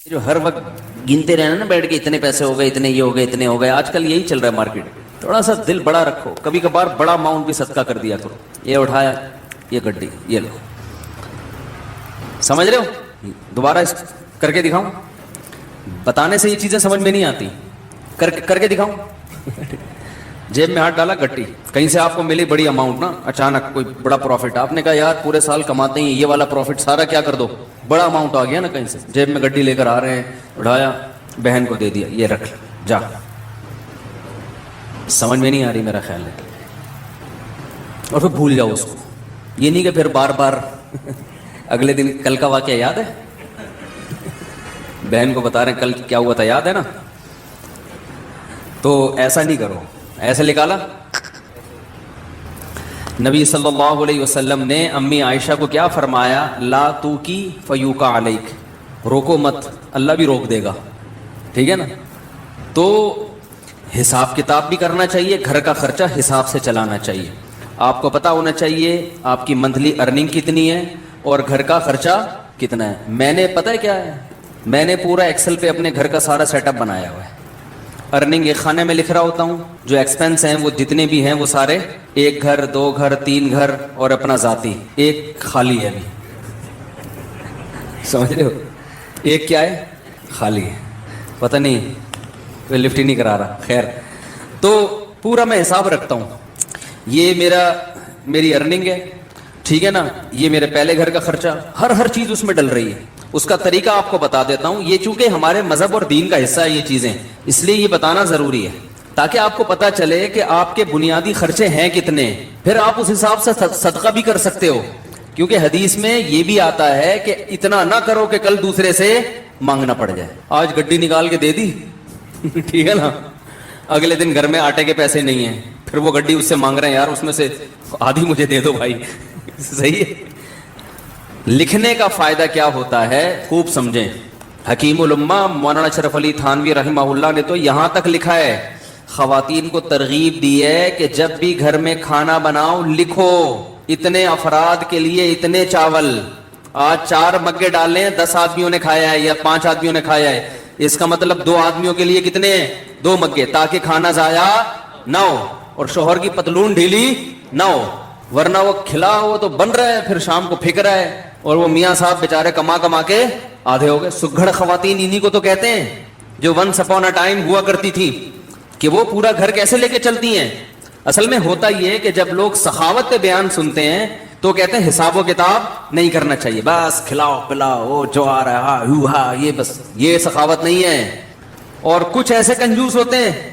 جو ہر وقت گنتے رہنا نا بیٹھ کے اتنے پیسے ہو گئے, اتنے یہ ہو گئے, اتنے ہو گئے, آج کل یہی چل رہا ہے مارکیٹ. تھوڑا سا دل بڑا رکھو, کبھی کبھار بڑا اماؤنٹ بھی صدقہ کر دیا کرو. یہ اٹھایا, یہ گڈی, یہ لو. سمجھ رہے ہو؟ دوبارہ کر کے دکھاؤں؟ بتانے سے یہ چیزیں سمجھ میں نہیں آتی, کر کے دکھاؤں. جیب میں ہاتھ ڈالا, گٹی کہیں سے آپ کو ملی بڑی اماؤنٹ نا, اچانک کوئی بڑا پروفٹ, آپ نے کہا یار پورے سال کماتے ہیں, یہ والا پروفٹ سارا کیا کر دو, بڑا اماؤنٹ آ گیا نا کہیں سے. جیب میں گڈی لے کر آ رہے ہیں, اٹھایا, بہن کو دے دیا, یہ رکھ جا. سمجھ میں نہیں آ رہی میرا خیال ہے, اور پھر بھول جاؤ اس کو. یہ نہیں کہ پھر بار بار اگلے دن کل کا واقعہ یاد ہے, بہن کو بتا رہے ہیں کل کیا ہوا تھا, یاد ہے نا. تو ایسا نہیں کرو. ایسے نکالا. نبی صلی اللہ علیہ وسلم نے امی عائشہ کو کیا فرمایا, لا تو کی فیوکا علیک, روکو مت, اللہ بھی روک دے گا. ٹھیک ہے نا. تو حساب کتاب بھی کرنا چاہیے, گھر کا خرچہ حساب سے چلانا چاہیے. آپ کو پتا ہونا چاہیے آپ کی منتھلی ارننگ کتنی ہے اور گھر کا خرچہ کتنا ہے. میں نے پتہ ہے کیا ہے, میں نے پورا ایکسل پہ اپنے گھر کا سارا سیٹ اپ بنایا ہوا ہے. ارننگ ایک خانے میں لکھ رہا ہوتا ہوں, جو ایکسپینس ہیں وہ جتنے بھی ہیں وہ سارے, ایک گھر, 2 گھر, 3 گھر اور اپنا ذاتی, ایک خالی ہے ابھی. سمجھ رہے ہو؟ ایک کیا ہے, خالی ہے. پتہ نہیں کوئی لفٹ ہی نہیں کرا رہا. خیر, تو پورا میں حساب رکھتا ہوں. یہ میری ارننگ ہے, ٹھیک ہے نا. یہ میرے پہلے گھر کا خرچہ, ہر چیز اس میں ڈل رہی ہے. اس کا طریقہ آپ کو بتا دیتا ہوں. یہ چونکہ ہمارے مذہب اور دین کا حصہ ہے یہ چیزیں, اس لیے یہ بتانا ضروری ہے تاکہ آپ کو پتا چلے کہ آپ کے بنیادی خرچے ہیں کتنے. پھر آپ اس حساب سے صدقہ بھی کر سکتے ہو, کیونکہ حدیث میں یہ بھی آتا ہے کہ اتنا نہ کرو کہ کل دوسرے سے مانگنا پڑ جائے. آج گڈی نکال کے دے دی, ٹھیک ہے نا, اگلے دن گھر میں آٹے کے پیسے نہیں ہیں, پھر وہ گڈی اس سے مانگ رہے ہیں, یار اس میں سے آدھی مجھے دے دو بھائی. صحیح ہے. لکھنے کا فائدہ کیا ہوتا ہے خوب سمجھیں. حکیم الامہ مولانا اشرف علی تھانوی رحمہ اللہ نے تو یہاں تک لکھا ہے, خواتین کو ترغیب دی ہے کہ جب بھی گھر میں کھانا بناؤ لکھو, اتنے افراد کے لیے اتنے چاول. آج 4 مگے ڈالیں, 10 آدمیوں نے کھایا ہے یا 5 آدمیوں نے کھایا ہے, اس کا مطلب 2 آدمیوں کے لیے کتنے ہیں, 2 مگے, تاکہ کھانا ضائع نہ ہو اور شوہر کی پتلون ڈھیلی نہ ہو. ورنہ وہ کھلا ہو تو بن رہا ہے, پھر شام کو پھک رہا ہے, اور وہ میاں صاحب بیچارے کما کے آدھے ہو گئے. سگھڑ خواتین انہی کو تو کہتے ہیں جو ونس اپون اے ٹائم ہوا کرتی تھی, کہ وہ پورا گھر کیسے لے کے چلتی ہیں. اصل میں ہوتا یہ ہے کہ جب لوگ سخاوت کے بیان سنتے ہیں تو کہتے ہیں حساب و کتاب نہیں کرنا چاہیے, بس کھلاؤ پلاؤ جو آ رہا ہے یہ بس, یہ سخاوت نہیں ہے. اور کچھ ایسے کنجوس ہوتے ہیں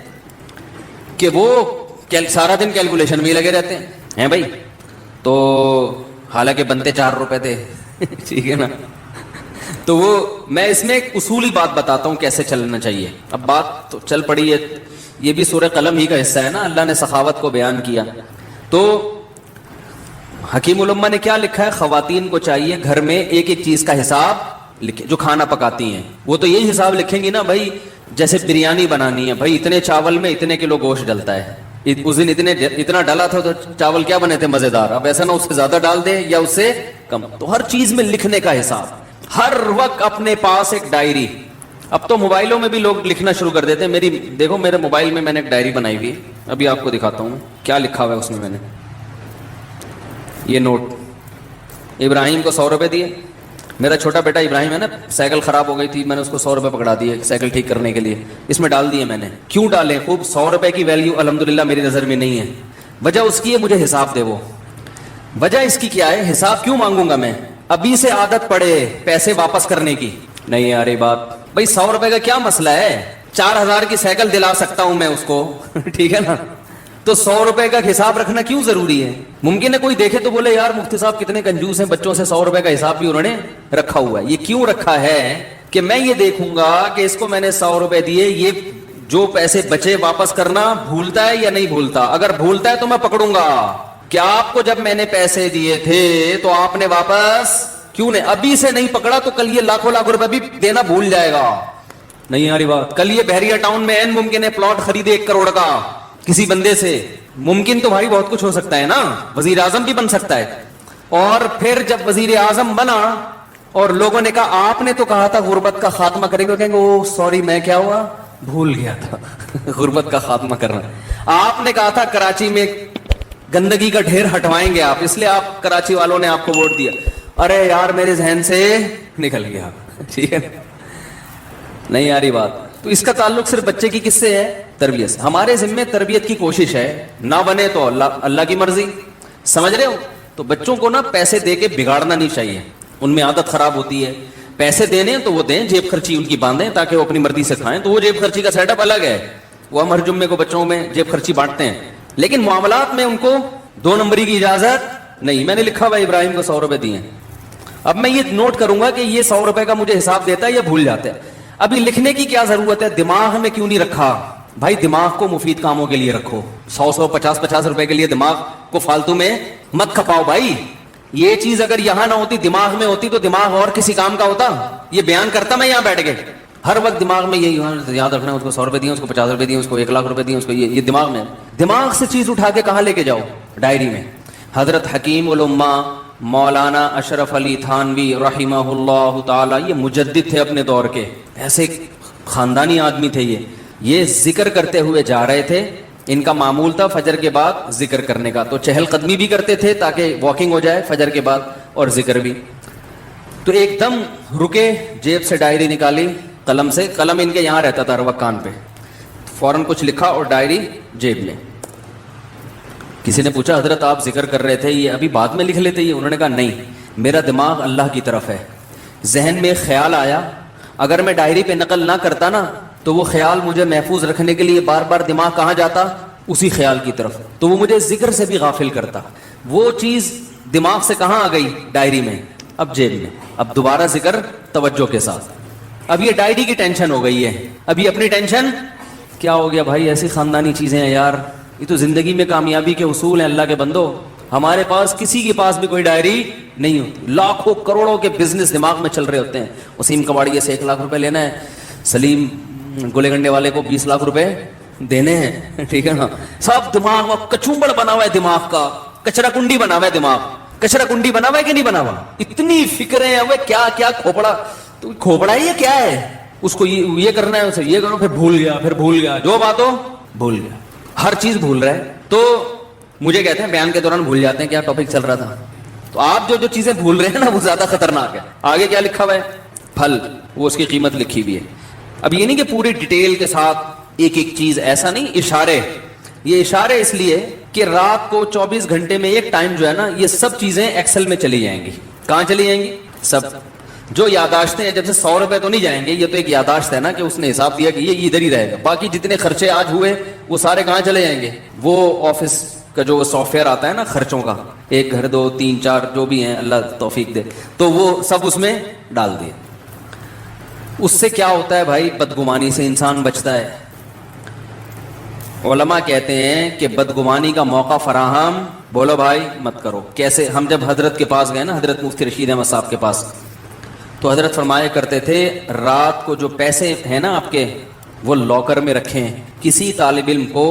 کہ وہ سارا دن کیلکولیشن میں لگے رہتے ہیں بھائی, تو حالانکہ بنتے 4 روپے تھے. ٹھیک ہے نا. تو وہ میں اس میں ایک اصولی بات بتاتا ہوں کیسے چلنا چاہیے. اب بات تو چل پڑی ہے, یہ بھی سورہ قلم ہی کا حصہ ہے نا, اللہ نے سخاوت کو بیان کیا. تو حکیم الامہ نے کیا لکھا ہے, خواتین کو چاہیے گھر میں ایک ایک چیز کا حساب لکھے. جو کھانا پکاتی ہیں وہ تو یہی حساب لکھیں گی نا بھائی, جیسے بریانی بنانی ہے بھائی, اتنے چاول میں اتنے کلو گوشت ڈلتا ہے. اس دن اتنا ڈالا تھا تو چاول کیا بنے تھے مزیدار, اب ایسا نہ اس سے زیادہ ڈال دیں یا اس سے کم. تو ہر چیز میں لکھنے کا حساب, ہر وقت اپنے پاس ایک ڈائری. اب تو موبائلوں میں بھی لوگ لکھنا شروع کر دیتے ہیں. دیکھو میرے موبائل میں نے ایک ڈائری بنائی ہوئی, ابھی آپ کو دکھاتا ہوں کیا لکھا ہوا ہے اس میں نے. یہ نوٹ, ابراہیم کو 100 روپے دیے. میرا چھوٹا بیٹا ابراہیم ہے نا, سائیکل خراب ہو گئی تھی, میں نے اس کو 100 روپے پکڑا دیے سائیکل ٹھیک کرنے کے لیے, اس میں ڈال دیے میں نے. کیوں ڈالیں, خوب 100 روپے کی ویلیو الحمدللہ میری نظر میں نہیں ہے. وجہ اس کی ہے مجھے حساب دے. وہ وجہ اس کی کیا ہے, حساب کیوں مانگوں گا میں, ابھی سے عادت پڑے پیسے واپس کرنے کی. نہیں آ رہی بات بھائی, 100 روپے کا کیا مسئلہ ہے, 4000 کی سائیکل دلا سکتا ہوں میں اس کو. ٹھیک ہے نا. تو 100 روپے کا حساب رکھنا کیوں ضروری ہے. ممکن ہے کوئی دیکھے تو بولے یار مفتی صاحب کتنے کنجوس ہیں, بچوں سے 100 روپے کا حساب بھی انہوں نے رکھا ہوا ہے. یہ کیوں رکھا ہے کہ میں یہ دیکھوں گا کہ اس کو میں نے 100 روپے دیے, یہ جو پیسے بچے واپس کرنا بھولتا ہے یا نہیں بھولتا. اگر بھولتا ہے تو میں پکڑوں گا. کیا آپ کو جب میں نے پیسے دیے تھے تو آپ نے واپس کیوں نہیں, ابھی سے نہیں پکڑا تو کل یہ لاکھوں لاکھ روپے بھی دینا بھول جائے گا. نہیں آ رہی بات. کل یہ بحریہ ٹاؤن میں این ممکن ہے پلاٹ خریدے 1 کروڑ کا کسی بندے سے. ممکن تو بھائی بہت کچھ ہو سکتا ہے نا, وزیر اعظم بھی بن سکتا ہے. اور پھر جب وزیر اعظم بنا اور لوگوں نے کہا آپ نے تو کہا تھا غربت کا خاتمہ کریں گے, کہیں گے او سوری میں کیا ہوا, بھول گیا تھا غربت کا خاتمہ کرنا. آپ نے کہا تھا کراچی میں گندگی کا ڈھیر ہٹوائیں گے آپ, اس لیے آپ کراچی والوں نے آپ کو ووٹ دیا. ارے یار میرے ذہن سے نکل گیا, ٹھیک ہے نہیں آ رہی بات. تو اس کا تعلق صرف بچے کی کس سے ہے؟ تربیت سے. ہمارے ذمے تربیت کی کوشش ہے, نہ بنے تو اللہ کی مرضی, سمجھ رہے ہو. تو بچوں کو نا پیسے دے کے بگاڑنا نہیں چاہیے, ان میں عادت خراب ہوتی ہے. پیسے دینے تو وہ دیں, جیب خرچی ان کی باندھیں تاکہ وہ اپنی مرضی سے کھائیں, تو وہ جیب خرچی کا سیٹ اپ الگ ہے, وہ ہم ہر جمعے کو بچوں میں جیب خرچی بانٹتے ہیں. لیکن معاملات میں ان کو 2 نمبری کی اجازت نہیں. میں نے لکھا ہوا ابراہیم کو 100 روپے دیے, اب میں یہ نوٹ کروں گا کہ یہ 100 روپے کا مجھے حساب دیتا ہے یا بھول جاتا ہے. ابھی لکھنے کی کیا ضرورت ہے, دماغ میں کیوں نہیں رکھا بھائی؟ دماغ کو مفید کاموں کے لیے رکھو, 100 50 روپے کے لیے دماغ کو فالتو میں مت کھپاؤ بھائی. یہ چیز اگر یہاں نہ ہوتی, دماغ میں ہوتی, تو دماغ اور کسی کام کا ہوتا, یہ بیان کرتا میں یہاں بیٹھ کے. ہر وقت دماغ میں یہی یاد رکھنا, اس کو 100 روپے دیے, اس کو 50 روپے دیے, اس کو 1 لاکھ روپے دیے, اس کو یہ دماغ میں. دماغ سے چیز اٹھا کے کہاں لے کے جاؤ؟ ڈائری میں. حضرت حکیم الامہ مولانا اشرف علی تھانوی رحمہ اللہ تعالی, یہ مجدد تھے اپنے دور کے, ایسے خاندانی آدمی تھے. یہ ذکر کرتے ہوئے جا رہے تھے, ان کا معمول تھا فجر کے بعد ذکر کرنے کا, تو چہل قدمی بھی کرتے تھے تاکہ واکنگ ہو جائے فجر کے بعد, اور ذکر بھی. تو ایک دم رکے, جیب سے ڈائری نکالی, قلم سے, قلم ان کے یہاں رہتا تھا ہر وقت کان پہ, فوراً کچھ لکھا اور ڈائری جیب میں. کسی نے پوچھا حضرت آپ ذکر کر رہے تھے, یہ ابھی بعد میں لکھ لیتے یہ؟ انہوں نے کہا نہیں, میرا دماغ اللہ کی طرف ہے. ذہن میں خیال آیا, اگر میں ڈائری پہ نقل نہ کرتا نا تو وہ خیال مجھے محفوظ رکھنے کے لیے بار بار دماغ کہاں جاتا؟ اسی خیال کی طرف, تو وہ مجھے ذکر سے بھی غافل کرتا. وہ چیز دماغ سے کہاں آ گئی؟ ڈائری میں, اب جیب میں. اب دوبارہ ذکر توجہ کے ساتھ. اب یہ ڈائری کی ٹینشن ہو گئی ہے, ابھی اپنی ٹینشن کیا ہو گیا بھائی؟ ایسی خاندانی چیزیں ہیں یار, یہ تو زندگی میں کامیابی کے اصول ہیں اللہ کے بندو. ہمارے پاس کسی کے پاس بھی کوئی ڈائری نہیں ہوتی, لاکھوں کروڑوں کے بزنس دماغ میں چل رہے ہوتے ہیں. وسیم کباڑی سے 1 لاکھ روپے لینا ہے, سلیم گولے گنڈے والے کو 20 لاکھ روپے دینے ہیں, ٹھیک ہے نا. سب دماغ کچومبڑ بنا ہوا ہے دماغ کا, کچرا کنڈی بنا ہوا ہے دماغ. کچرا کنڈی بنا ہوا ہے کہ نہیں بنا ہوا؟ اتنی فکریں ہیں, وہ کیا کیا کھوپڑا, تو کھوپڑا ہے یہ کیا ہے؟ اس کو یہ کرنا ہے, اسے یہ کرو, پھر بھول گیا, پھر بھول گیا, جو بات ہو بھول گیا, ہر چیز بھول رہا ہے. تو مجھے کہتے ہیں بیان کے دوران بھول جاتے ہیں کیا ٹاپک چل رہا تھا. تو آپ جو چیزیں بھول رہے ہیں نا وہ زیادہ خطرناک ہے. آگے کیا لکھا ہوا ہے؟ پھل, وہ اس کی قیمت لکھی ہوئی ہے. اب یہ نہیں کہ پوری ڈیٹیل کے ساتھ ایک ایک چیز, ایسا نہیں, اشارے. یہ اشارے اس لیے کہ رات کو 24 گھنٹے میں ایک ٹائم جو ہے نا, یہ سب چیزیں ایکسل میں چلی جائیں گی. کہاں چلی جائیں گی؟ سب جو یاداشتیں ہیں, جب سے 100 روپے تو نہیں جائیں گے, یہ تو ایک یاداشت ہے نا کہ اس نے حساب دیا کہ یہ ادھر ہی رہے گا. باقی جتنے خرچے آج ہوئے وہ سارے کہاں چلے جائیں گے؟ وہ آفس کا جو سافٹ ویئر آتا ہے نا خرچوں کا, 1 گھر 2 3 4 جو بھی ہیں, اللہ توفیق دے, تو وہ سب اس میں ڈال دیے. اس سے کیا ہوتا ہے بھائی؟ بدگمانی سے انسان بچتا ہے. علماء کہتے ہیں کہ بدگمانی کا موقع فراہم, بولو بھائی, مت کرو. کیسے؟ ہم جب حضرت کے پاس گئے نا, حضرت مفتی رشید احمد صاحب کے پاس, تو حضرت فرمایا کرتے تھے رات کو جو پیسے ہیں نا آپ کے, وہ لاکر میں رکھیں. کسی طالب علم کو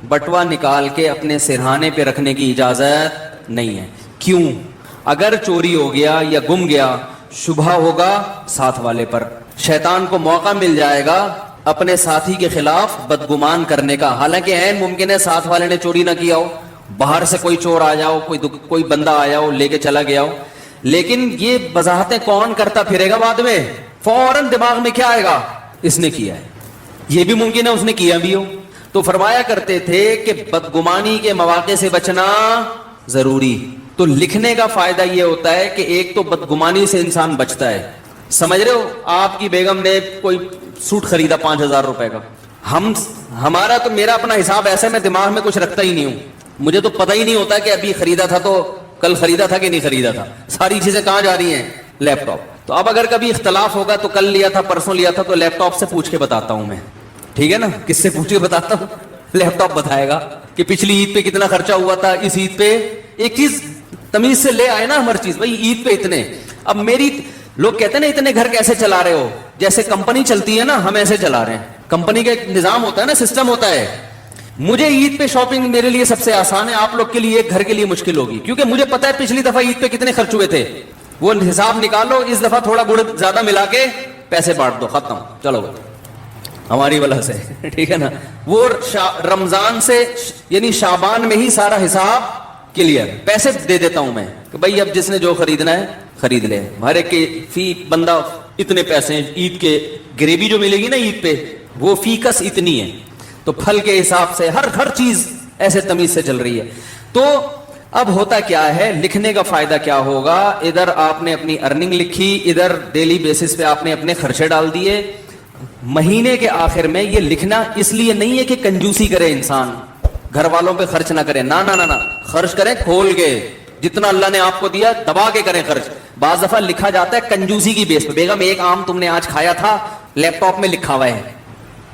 بٹوا نکال کے اپنے سرہانے پہ رکھنے کی اجازت نہیں ہے. کیوں؟ اگر چوری ہو گیا یا گم گیا, شبہ ہوگا ساتھ والے پر, شیطان کو موقع مل جائے گا اپنے ساتھی کے خلاف بدگمان کرنے کا. حالانکہ عین ممکن ہے ساتھ والے نے چوری نہ کیا ہو, باہر سے کوئی چور آ جاؤ, کوئی بندہ آیا ہو لے کے چلا گیا ہو, لیکن یہ وضاحتیں کون کرتا پھرے گا بعد میں؟ فوراً دماغ میں کیا آئے گا؟ اس نے کیا ہے. یہ بھی ممکن ہے اس نے کیا بھی ہو. تو فرمایا کرتے تھے کہ بدگمانی کے مواقع سے بچنا ضروری. تو لکھنے کا فائدہ یہ ہوتا ہے کہ ایک تو بدگمانی سے انسان بچتا ہے. سمجھ رہے ہو؟ آپ کی بیگم نے کوئی سوٹ خریدا 5000 روپے کا, ہمارا تو میرا اپنا حساب ایسا ہے, میں دماغ میں کچھ رکھتا ہی نہیں ہوں. مجھے تو پتہ ہی نہیں ہوتا کہ ابھی خریدا تھا تو کل خریدا تھا کہ نہیں خریدا تھا. ساری چیزیں کہاں جا رہی ہیں؟ لیپ ٹاپ. تو اب اگر کبھی اختلاف ہوگا تو کل لیا تھا پرسوں لیا تھا, تو لیپ ٹاپ سے پوچھ کے بتاتا ہوں میں, ٹھیک ہے نا. کس سے پوچھ کے بتاتا ہوں؟ لیپ ٹاپ بتائے گا کہ پچھلی عید پہ کتنا خرچہ ہوا تھا, اس عید پہ. ایک چیز تمیز سے لے آئے نا ہر چیز, بھائی عید پہ اتنے. اب میری لوگ کہتے ہیں نا اتنے گھر کیسے چلا رہے ہو؟ جیسے کمپنی چلتی ہے نا, ہم ایسے چلا رہے ہیں. کمپنی کا ایک نظام ہوتا ہے نا, سسٹم ہوتا ہے. مجھے عید پہ شاپنگ میرے لیے سب سے آسان ہے, آپ لوگ کے لیے ایک گھر کے لیے مشکل ہوگی, کیونکہ مجھے پتا ہے پچھلی دفعہ عید پہ کتنے خرچ ہوئے تھے. وہ حساب نکالو, اس دفعہ تھوڑا گڑ زیادہ ملا کے پیسے بانٹ دو, ختم, چلو بھائی ہماری وجہ سے, ٹھیک ہے نا. وہ رمضان سے یعنی شعبان میں ہی سارا حساب کلیئر, پیسے دے دیتا ہوں میں کہ بھائی اب جس نے جو خریدنا ہے خرید لے, ہر ایک کے فی بندہ اتنے پیسے ہیں, عید کے گریوی جو ملے گی نا عید پہ وہ فی کس اتنی ہے, تو پھل کے حساب سے ہر چیز ایسے تمیز سے چل رہی ہے. تو اب ہوتا کیا ہے, لکھنے کا فائدہ کیا ہوگا, ادھر آپ نے اپنی ارننگ لکھی, ادھر ڈیلی بیسس پہ آپ نے اپنے خرچے ڈال دیے. مہینے کے آخر میں یہ لکھنا اس لیے نہیں ہے کہ کنجوسی کرے انسان, گھر والوں پہ خرچ نہ کرے, نہ خرچ کریں کھول کے, جتنا اللہ نے آپ کو دیا دبا کے کریں خرچ. بعض دفعہ لکھا جاتا ہے کنجوسی کی بیس پہ, بیگم ایک آم تم نے آج کھایا تھا, لیپ ٹاپ میں لکھا ہوا ہے,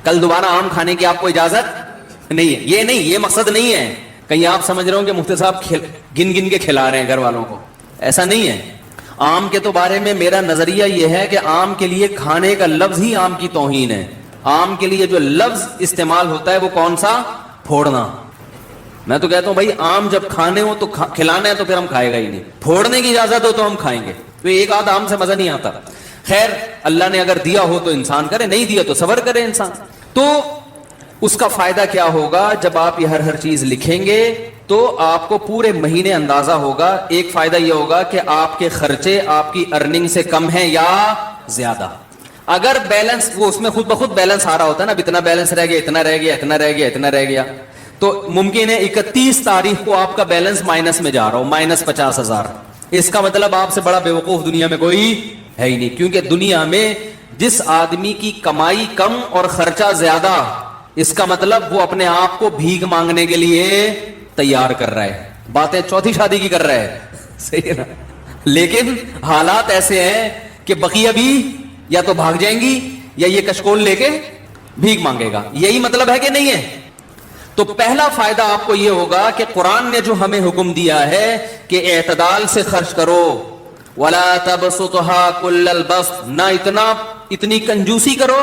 کل دوبارہ آم کھانے کی آپ کو اجازت نہیں ہے. یہ نہیں, یہ مقصد نہیں ہے. کہیں آپ سمجھ رہے ہو کہ مفتی صاحب گن کے کھلا رہے ہیں گھر والوں کو, ایسا نہیں ہے. آم کے تو بارے میں میرا نظریہ یہ ہے کہ آم کے لیے کھانے کا لفظ ہی آم کی توہین ہے. آم کے لیے جو لفظ استعمال ہوتا ہے وہ کون سا, پھوڑنا. میں تو کہتا ہوں بھائی آم جب کھانے ہو تو کھلانا ہے تو پھر ہم کھائے گا ہی نہیں, پھوڑنے کی اجازت ہو تو ہم کھائیں گے. تو ایک آدھ آم سے مزہ نہیں آتا. خیر اللہ نے اگر دیا ہو تو انسان کرے, نہیں دیا تو صبر کرے انسان. تو اس کا فائدہ کیا ہوگا, جب آپ یہ ہر چیز لکھیں گے تو آپ کو پورے مہینے اندازہ ہوگا. ایک فائدہ یہ ہوگا کہ آپ کے خرچے آپ کی ارننگ سے کم ہیں یا زیادہ. اگر بیلنس, وہ اس میں خود بخود بیلنس آ رہا ہوتا ہے نا, اب اتنا بیلنس رہ گیا, اتنا رہ گیا, اتنا رہ گیا, اتنا رہ گیا, تو ممکن ہے 31 تاریخ کو آپ کا بیلنس مائنس میں جا رہا ہو, -50,000. اس کا مطلب آپ سے بڑا بیوقوف دنیا میں کوئی ہے ہی نہیں, کیونکہ دنیا میں جس آدمی کی کمائی کم اور خرچہ زیادہ, اس کا مطلب وہ اپنے آپ کو بھیک مانگنے کے لیے تیار کر رہا ہے. باتیں چوتھی شادی کی کر رہا ہے, صحیح ہے نا, لیکن حالات ایسے ہیں کہ بقیہ بھی یا تو بھاگ جائیں گی یا یہ کشکول لے کے بھیک مانگے گا. یہی مطلب ہے کہ نہیں ہے؟ تو پہلا فائدہ آپ کو یہ ہوگا کہ قرآن نے جو ہمیں حکم دیا ہے کہ اعتدال سے خرچ کرو, وَلَا تَبْسُطْهَا كُلَّ الْبَسْطِ, نہ اتنی کنجوسی کرو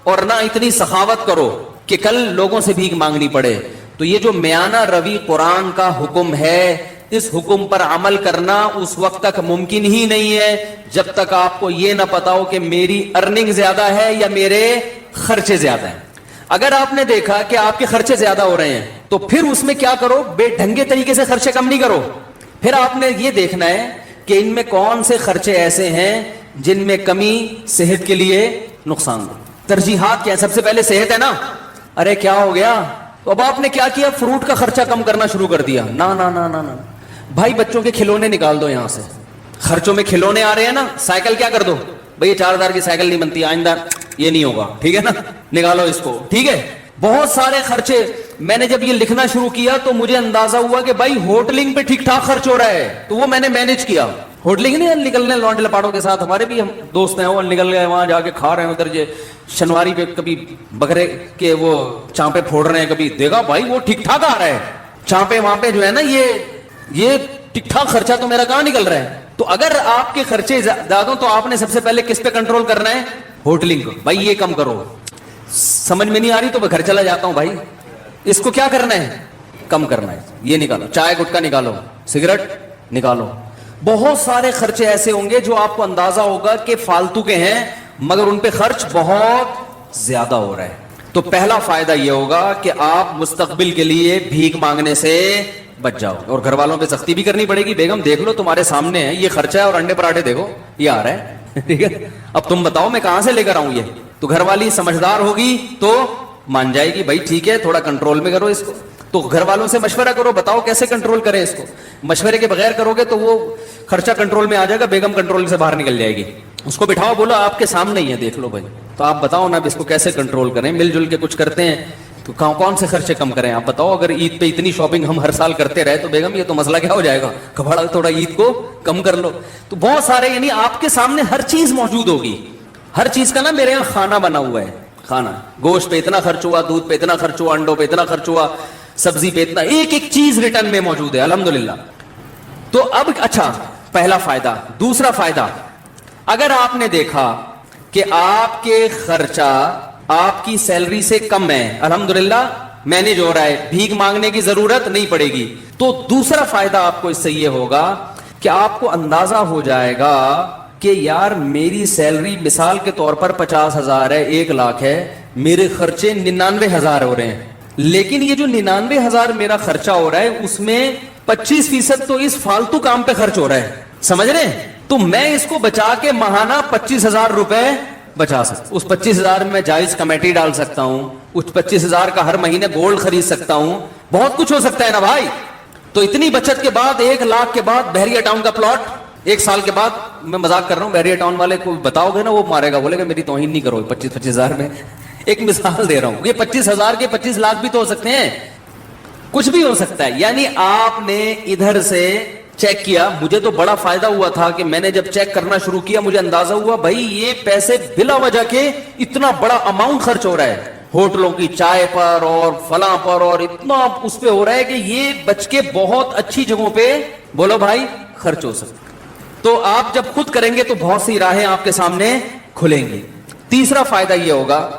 اور نہ اتنی سخاوت کرو کہ کل لوگوں سے بھیک مانگنی پڑے. تو یہ جو میانہ روی قرآن کا حکم ہے, اس حکم پر عمل کرنا اس وقت تک ممکن ہی نہیں ہے جب تک آپ کو یہ نہ پتا ہو کہ میری ارننگ زیادہ ہے یا میرے خرچے زیادہ ہیں. اگر آپ نے دیکھا کہ آپ کے خرچے زیادہ ہو رہے ہیں تو پھر اس میں کیا کرو, بے ڈھنگے طریقے سے خرچے کم نہیں کرو. پھر آپ نے یہ دیکھنا ہے کہ ان میں کون سے خرچے ایسے ہیں جن میں کمی صحت کے لیے نقصان دہ. ترجیحات کیا ہے؟ سب سے پہلے صحت ہے نا. ارے کیا ہو گیا, تو اب آپ نے کیا کیا, فروٹ کا خرچہ کم کرنا شروع کر دیا. نہ بھائی بچوں کے کھلونے نکال دو یہاں سے, خرچوں میں کھلونے آ رہے ہیں نا, سائیکل کیا کر دو, بھئی 4,000 کی سائیکل نہیں بنتی, آئندہ یہ نہیں ہوگا, ٹھیک ہے نا, نکالو اس کو, ٹھیک ہے. بہت سارے خرچے. میں نے جب یہ لکھنا شروع کیا تو مجھے اندازہ ہوا کہ بھائی ہوٹلنگ پہ ٹھیک ٹھاک خرچ ہو رہا ہے, تو وہ میں نے مینج کیا. ہوٹلنگ نہیں, نکلنے لونڈے لپاڑوں کے ساتھ, ہمارے بھی ہم دوست ہیں, وہ نکل گئے وہاں جا کے کھا رہے ہیں ادھر, یہ شنواری پہ کبھی بکرے کے وہ چانپے پھوڑ رہے ہیں, کبھی دیکھا بھائی وہ ٹھیک ٹھاک آ رہا ہے چانپے وہاں پہ جو ہے نا, یہ ٹھیک ٹھاک خرچہ تو میرا کہاں نکل رہا ہے. تو اگر آپ کے خرچے زیادہ ہوں تو آپ نے سب سے پہلے کس پہ کنٹرول کرنا ہے, ہوٹلنگ کو. بھائی یہ کم کرو, سمجھ میں نہیں آ رہی تو میں گھر چلا جاتا ہوں. بھائی اس کو کیا کرنا ہے, کم کرنا ہے. یہ نکالو, چائے گٹکا نکالو, سگریٹ نکالو. بہت سارے خرچے ایسے ہوں گے جو آپ کو اندازہ ہوگا کہ فالتو کے ہیں مگر ان پہ خرچ بہت زیادہ ہو رہا ہے. تو پہلا فائدہ یہ ہوگا کہ آپ مستقبل کے لیے بھیک مانگنے سے بچ جاؤ. اور گھر والوں پہ سختی بھی کرنی پڑے گی, بیگم دیکھ لو تمہارے سامنے ہے یہ خرچہ ہے, اور انڈے پراٹھے دیکھو یہ آ رہا ہے, ٹھیک ہے, اب تم بتاؤ میں کہاں سے لے کر آؤں یہ. تو گھر والی سمجھدار ہوگی تو مان جائے گی, بھائی ٹھیک ہے تھوڑا کنٹرول میں کرو اس کو. تو گھر والوں سے مشورہ کرو, بتاؤ کیسے کنٹرول کریں اس کو. مشورے کے بغیر کرو گے تو وہ خرچہ کنٹرول میں آ جائے گا, بیگم کنٹرول سے باہر نکل جائے گی. اس کو بٹھاؤ, بولو آپ کے سامنے ہی ہے, دیکھ لو بھائی, تو آپ بتاؤ نا اب اس کو کیسے کنٹرول کریں. مل جل کے کچھ کرتے ہیں تو کون سے خرچے کم کریں, آپ بتاؤ. اگر عید پہ اتنی شاپنگ ہم ہر سال کرتے رہے تو بیگم یہ تو مسئلہ کیا ہو جائے گا, کباڑا تھوڑا عید کو کم کر لو. تو بہت سارے, یعنی آپ کے سامنے ہر چیز موجود ہوگی. ہر چیز کا نا میرے یہاں کھانا بنا ہوا ہے, کھانا, گوشت پہ اتنا خرچ ہوا, دودھ پہ اتنا خرچ ہوا, انڈوں پہ اتنا خرچ ہوا, سبزی پہ اتنا, ایک ایک چیز ریٹرن میں موجود ہے الحمدللہ. تو اب اچھا, پہلا فائدہ. دوسرا فائدہ, اگر آپ نے دیکھا کہ آپ کے خرچہ آپ کی سیلری سے کم ہے, الحمدللہ مینج ہو رہا ہے, بھیک مانگنے کی ضرورت نہیں پڑے گی, تو دوسرا فائدہ آپ کو اس سے یہ ہوگا کہ آپ کو اندازہ ہو جائے گا کہ یار میری سیلری مثال کے طور پر 50,000 ہے، 1,00,000 ہے، میرے خرچے 99,000 ہو رہے ہیں، لیکن یہ جو 99,000 میرا خرچہ ہو رہا ہے اس میں 25% تو اس فالتو کام پہ خرچ ہو رہا ہے، سمجھ رہے ہیں؟ تو میں اس کو بچا کے ماہانہ 25,000 روپے بچا سکتا، اس 25,000 میں جائز کمیٹی ڈال سکتا ہوں، اس 25,000 کا ہر مہینے گولڈ خرید سکتا ہوں، بہت کچھ ہو سکتا ہے نا بھائی۔ تو اتنی بچت کے بعد 1,00,000 کے بعد بحریہ ٹاؤن کا پلاٹ 1 سال کے بعد، میں مذاق کر رہا ہوں، بحریہ ٹاؤن والے کو بتاؤ گے نا وہ مارے گا، بولے گا میری توہین نہیں کرو، 25,000 میں ایک مثال دے رہا ہوں، یہ 25,000 کے 25,00,000 بھی تو ہو سکتے ہیں، کچھ بھی ہو سکتا ہے۔ یعنی آپ نے ادھر سے چیک کیا، مجھے تو بڑا فائدہ ہوا تھا کہ میں نے جب چیک کرنا شروع کیا مجھے اندازہ ہوا بھائی یہ پیسے بلا وجہ کے اتنا بڑا اماؤنٹ خرچ ہو رہا ہے، ہوٹلوں کی چائے پر اور فلاں پر، اور اتنا اس پہ ہو رہا ہے کہ یہ بچ کے بہت اچھی جگہوں پہ بولو بھائی خرچ ہو سکتا۔ تو آپ جب خود کریں گے تو بہت سی راہیں آپ کے سامنے کھلیں گی۔ تیسرا فائدہ یہ ہوگا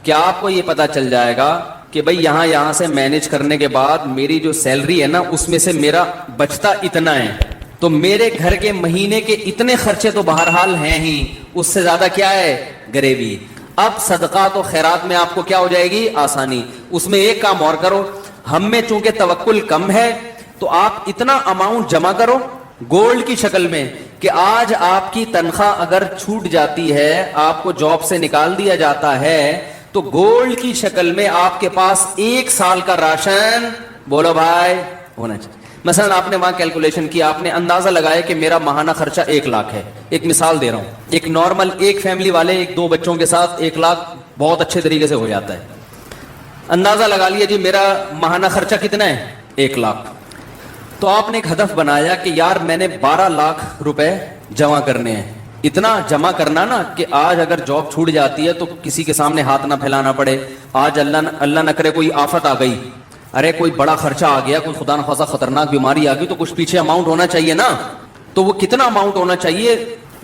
کہ آپ کو یہ پتا چل جائے گا کہ بھئی یہاں سے مینج کرنے کے بعد میری جو سیلری ہے نا اس میں سے میرا بچتا اتنا ہے، تو میرے گھر کے مہینے کے اتنے خرچے تو بہرحال ہیں ہی، اس سے زیادہ کیا ہے گریوی۔ اب صدقات و خیرات میں آپ کو کیا ہو جائے گی آسانی۔ اس میں ایک کام اور کرو، ہم میں چونکہ توکل کم ہے تو آپ اتنا اماؤنٹ جمع کرو گولڈ کی شکل میں کہ آج آپ کی تنخواہ اگر چھوٹ جاتی ہے، آپ کو جاب سے نکال دیا جاتا ہے، تو گولڈ کی شکل میں آپ کے پاس 1 سال کا راشن بولو بھائی ہونا چاہیے۔ مثلا آپ نے وہاں کیلکولیشن کیا، آپ نے اندازہ لگایا کہ میرا ماہانہ خرچہ 1,00,000 ہے، ایک مثال دے رہا ہوں، ایک نارمل ایک فیملی والے 1-2 بچوں کے ساتھ 1,00,000 بہت اچھے طریقے سے ہو جاتا ہے۔ اندازہ لگا لیا جی میرا ماہانہ خرچہ کتنا ہے 1,00,000، تو آپ نے ایک ہدف بنایا کہ یار میں نے 12,00,000 روپے جمع کرنے ہیں، اتنا جمع کرنا نا کہ آج اگر جاب چھوٹ جاتی ہے تو کسی کے سامنے ہاتھ نہ پھیلانا پڑے، آج اللہ نہ کرے کوئی آفت آ گئی، ارے کوئی بڑا خرچہ آ گیا، کوئی خدا نخواستہ خطرناک بیماری آ گئی، تو کچھ پیچھے اماؤنٹ ہونا چاہیے نا۔ تو وہ کتنا اماؤنٹ ہونا چاہیے؟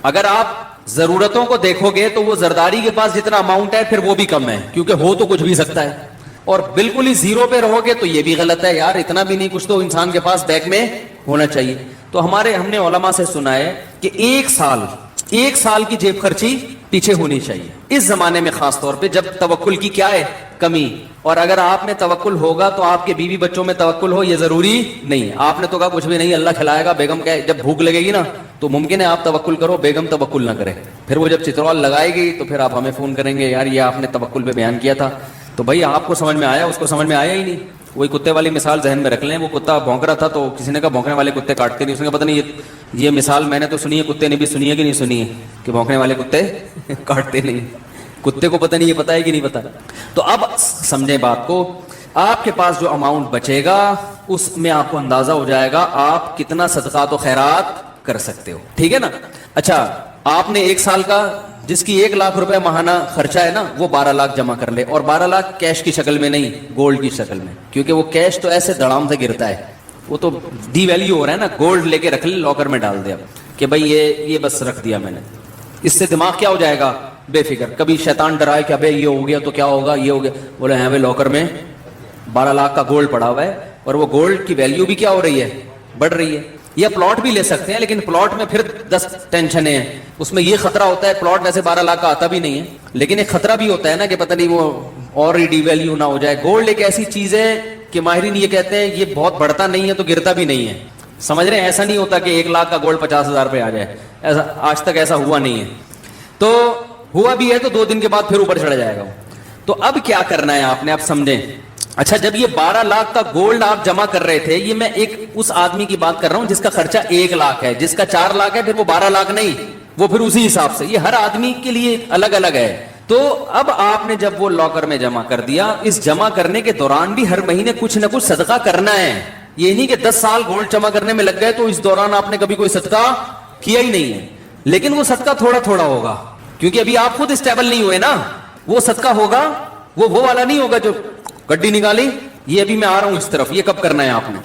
اگر آپ ضرورتوں کو دیکھو گے تو وہ زرداری کے پاس جتنا اماؤنٹ ہے پھر وہ بھی کم ہے، کیونکہ ہو تو کچھ بھی سکتا ہے، اور بالکل ہی زیرو پہ رہو گے تو یہ بھی غلط ہے، یار اتنا بھی نہیں، کچھ تو انسان کے پاس بیگ میں ہونا چاہیے۔ تو ہم نے علماء سے سنا ہے کہ 1 سال کی جیب خرچی پیچھے ہونی چاہیے اس زمانے میں، خاص طور پہ جب توکل کی کیا ہے کمی۔ اور اگر آپ میں توکل ہوگا تو آپ کے بیوی بچوں میں توکل ہو یہ ضروری نہیں، آپ نے تو کہا کچھ بھی نہیں اللہ کھلائے گا، بیگم کہ جب بھوک لگے گی نا تو ممکن ہے آپ توکل کرو، بیگم توکل نہ کرے، پھر وہ جب چترول لگائے گی تو پھر آپ ہمیں فون کریں گے یار یہ آپ نے توکل پہ بیان کیا تھا، تو بھائی آپ کو سمجھ میں آیا، اس کو سمجھ میں آیا ہی نہیں۔ وہی کتے والی مثال ذہن میں رکھ لیں، وہ کتا بھونک رہا تھا تو کسی نے کہا بھونکنے والے کتے کاٹتے نہیں، اس نے کہا پتہ نہیں یہ مثال میں نے تو سنی ہے، کتے نے بھی سنی ہے کہ نہیں سنی ہے کہ بھونکنے والے کتے کاٹتے نہیں، کتے کو پتہ نہیں یہ پتہ ہے کہ نہیں پتہ۔ تو اب سمجھیں بات کو، آپ کے پاس جو اماؤنٹ بچے گا اس میں آپ کو اندازہ ہو جائے گا آپ کتنا صدقات و خیرات کر سکتے ہو، ٹھیک ہے نا۔ اچھا آپ نے 1 سال کا جس کی 1,00,000 روپے ماہانہ خرچہ ہے نا وہ 12,00,000 جمع کر لے، اور 12,00,000 کیش کی شکل میں نہیں گولڈ کی شکل میں، کیونکہ وہ کیش تو ایسے دڑام سے گرتا ہے، وہ تو ڈی ویلیو ہو رہا ہے نا، گولڈ لے کے رکھ لے، لاکر میں ڈال دیا کہ بھائی یہ بس رکھ دیا میں نے، اس سے دماغ کیا ہو جائے گا بے فکر، کبھی شیطان ڈرائے کہ ابے یہ ہو گیا تو کیا ہوگا، یہ ہو گیا، بولے ہاں بھائی لاکر میں 12,00,000 کا گولڈ پڑا ہوا ہے، اور وہ گولڈ کی ویلیو بھی کیا ہو رہی ہے بڑھ رہی ہے۔ یا پلاٹ بھی لے سکتے ہیں، لیکن پلاٹ میں پھر 10 ٹینشنیں ہیں، اس میں یہ خطرہ ہوتا ہے، پلاٹ ویسے 12,00,000 کا آتا بھی نہیں ہے، لیکن ایک خطرہ بھی ہوتا ہے نا کہ پتہ نہیں وہ اور ڈی ویلیو نہ ہو جائے۔ گولڈ ایک ایسی چیز ہے کہ ماہرین یہ کہتے ہیں یہ بہت بڑھتا نہیں ہے تو گرتا بھی نہیں ہے، سمجھ رہے ہیں، ایسا نہیں ہوتا کہ 1,00,000 کا گولڈ 50,000 پہ آ جائے، ایسا آج تک ایسا ہوا نہیں ہے، تو ہوا بھی ہے تو 2 دن کے بعد پھر اوپر چڑھ جائے گا۔ تو اب کیا کرنا ہے آپ نے، آپ سمجھیں۔ اچھا جب یہ 12,00,000 کا گولڈ آپ جمع کر رہے تھے، یہ میں ایک اس آدمی کی بات کر رہا ہوں جس کا خرچہ 1,00,000 ہے، جس کا 4,00,000 ہے پھر وہ 12,00,000 نہیں، وہ پھر اسی حساب سے، یہ ہر آدمی کے لیے الگ الگ ہے۔ تو اب آپ نے جب وہ لاکر میں جمع کر دیا، اس جمع کرنے کے دوران بھی ہر مہینے کچھ نہ کچھ صدقہ کرنا ہے، یہ نہیں کہ 10 سال گولڈ جمع کرنے میں لگ گئے تو اس دوران آپ نے کبھی کوئی صدقہ کیا ہی نہیں ہے، لیکن وہ صدقہ تھوڑا تھوڑا ہوگا، کیونکہ ابھی آپ خود اسٹیبل نہیں ہوئے نا، وہ صدقہ ہوگا وہ والا نہیں ہوگا جو گڈی نکالی، یہ ابھی میں آ رہا ہوں اس طرف، یہ کب کرنا ہے آپ نے،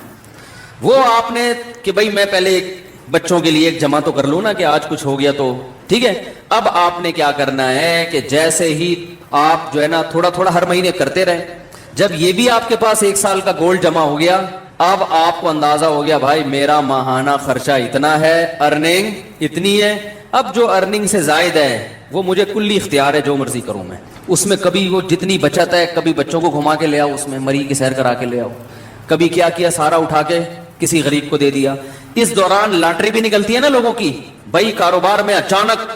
وہ آپ نے کہ بھائی میں پہلے ایک بچوں کے لیے ایک جمع تو کر لوں نا کہ آج کچھ ہو گیا تو ٹھیک ہے۔ اب آپ نے کیا کرنا ہے کہ جیسے ہی آپ جو ہے نا تھوڑا تھوڑا ہر مہینے کرتے رہے، جب یہ بھی آپ کے پاس 1 سال کا گولڈ جمع ہو گیا اب آپ کو اندازہ ہو گیا بھائی میرا ماہانہ خرچہ اتنا ہے, ارننگ اتنی ہے, اب جو ارننگ سے زائد ہے وہ مجھے کلی اختیار ہے, جو مرضی کروں میں اس میں. کبھی وہ جتنی بچت ہے کبھی بچوں کو گھما کے لے آؤ, اس میں مری کی سیر کرا کے لے آؤ, کبھی کیا کیا سارا اٹھا کے کسی غریب کو دے دیا. اس دوران لاٹری بھی نکلتی ہے نا لوگوں کی, بھائی کاروبار میں اچانک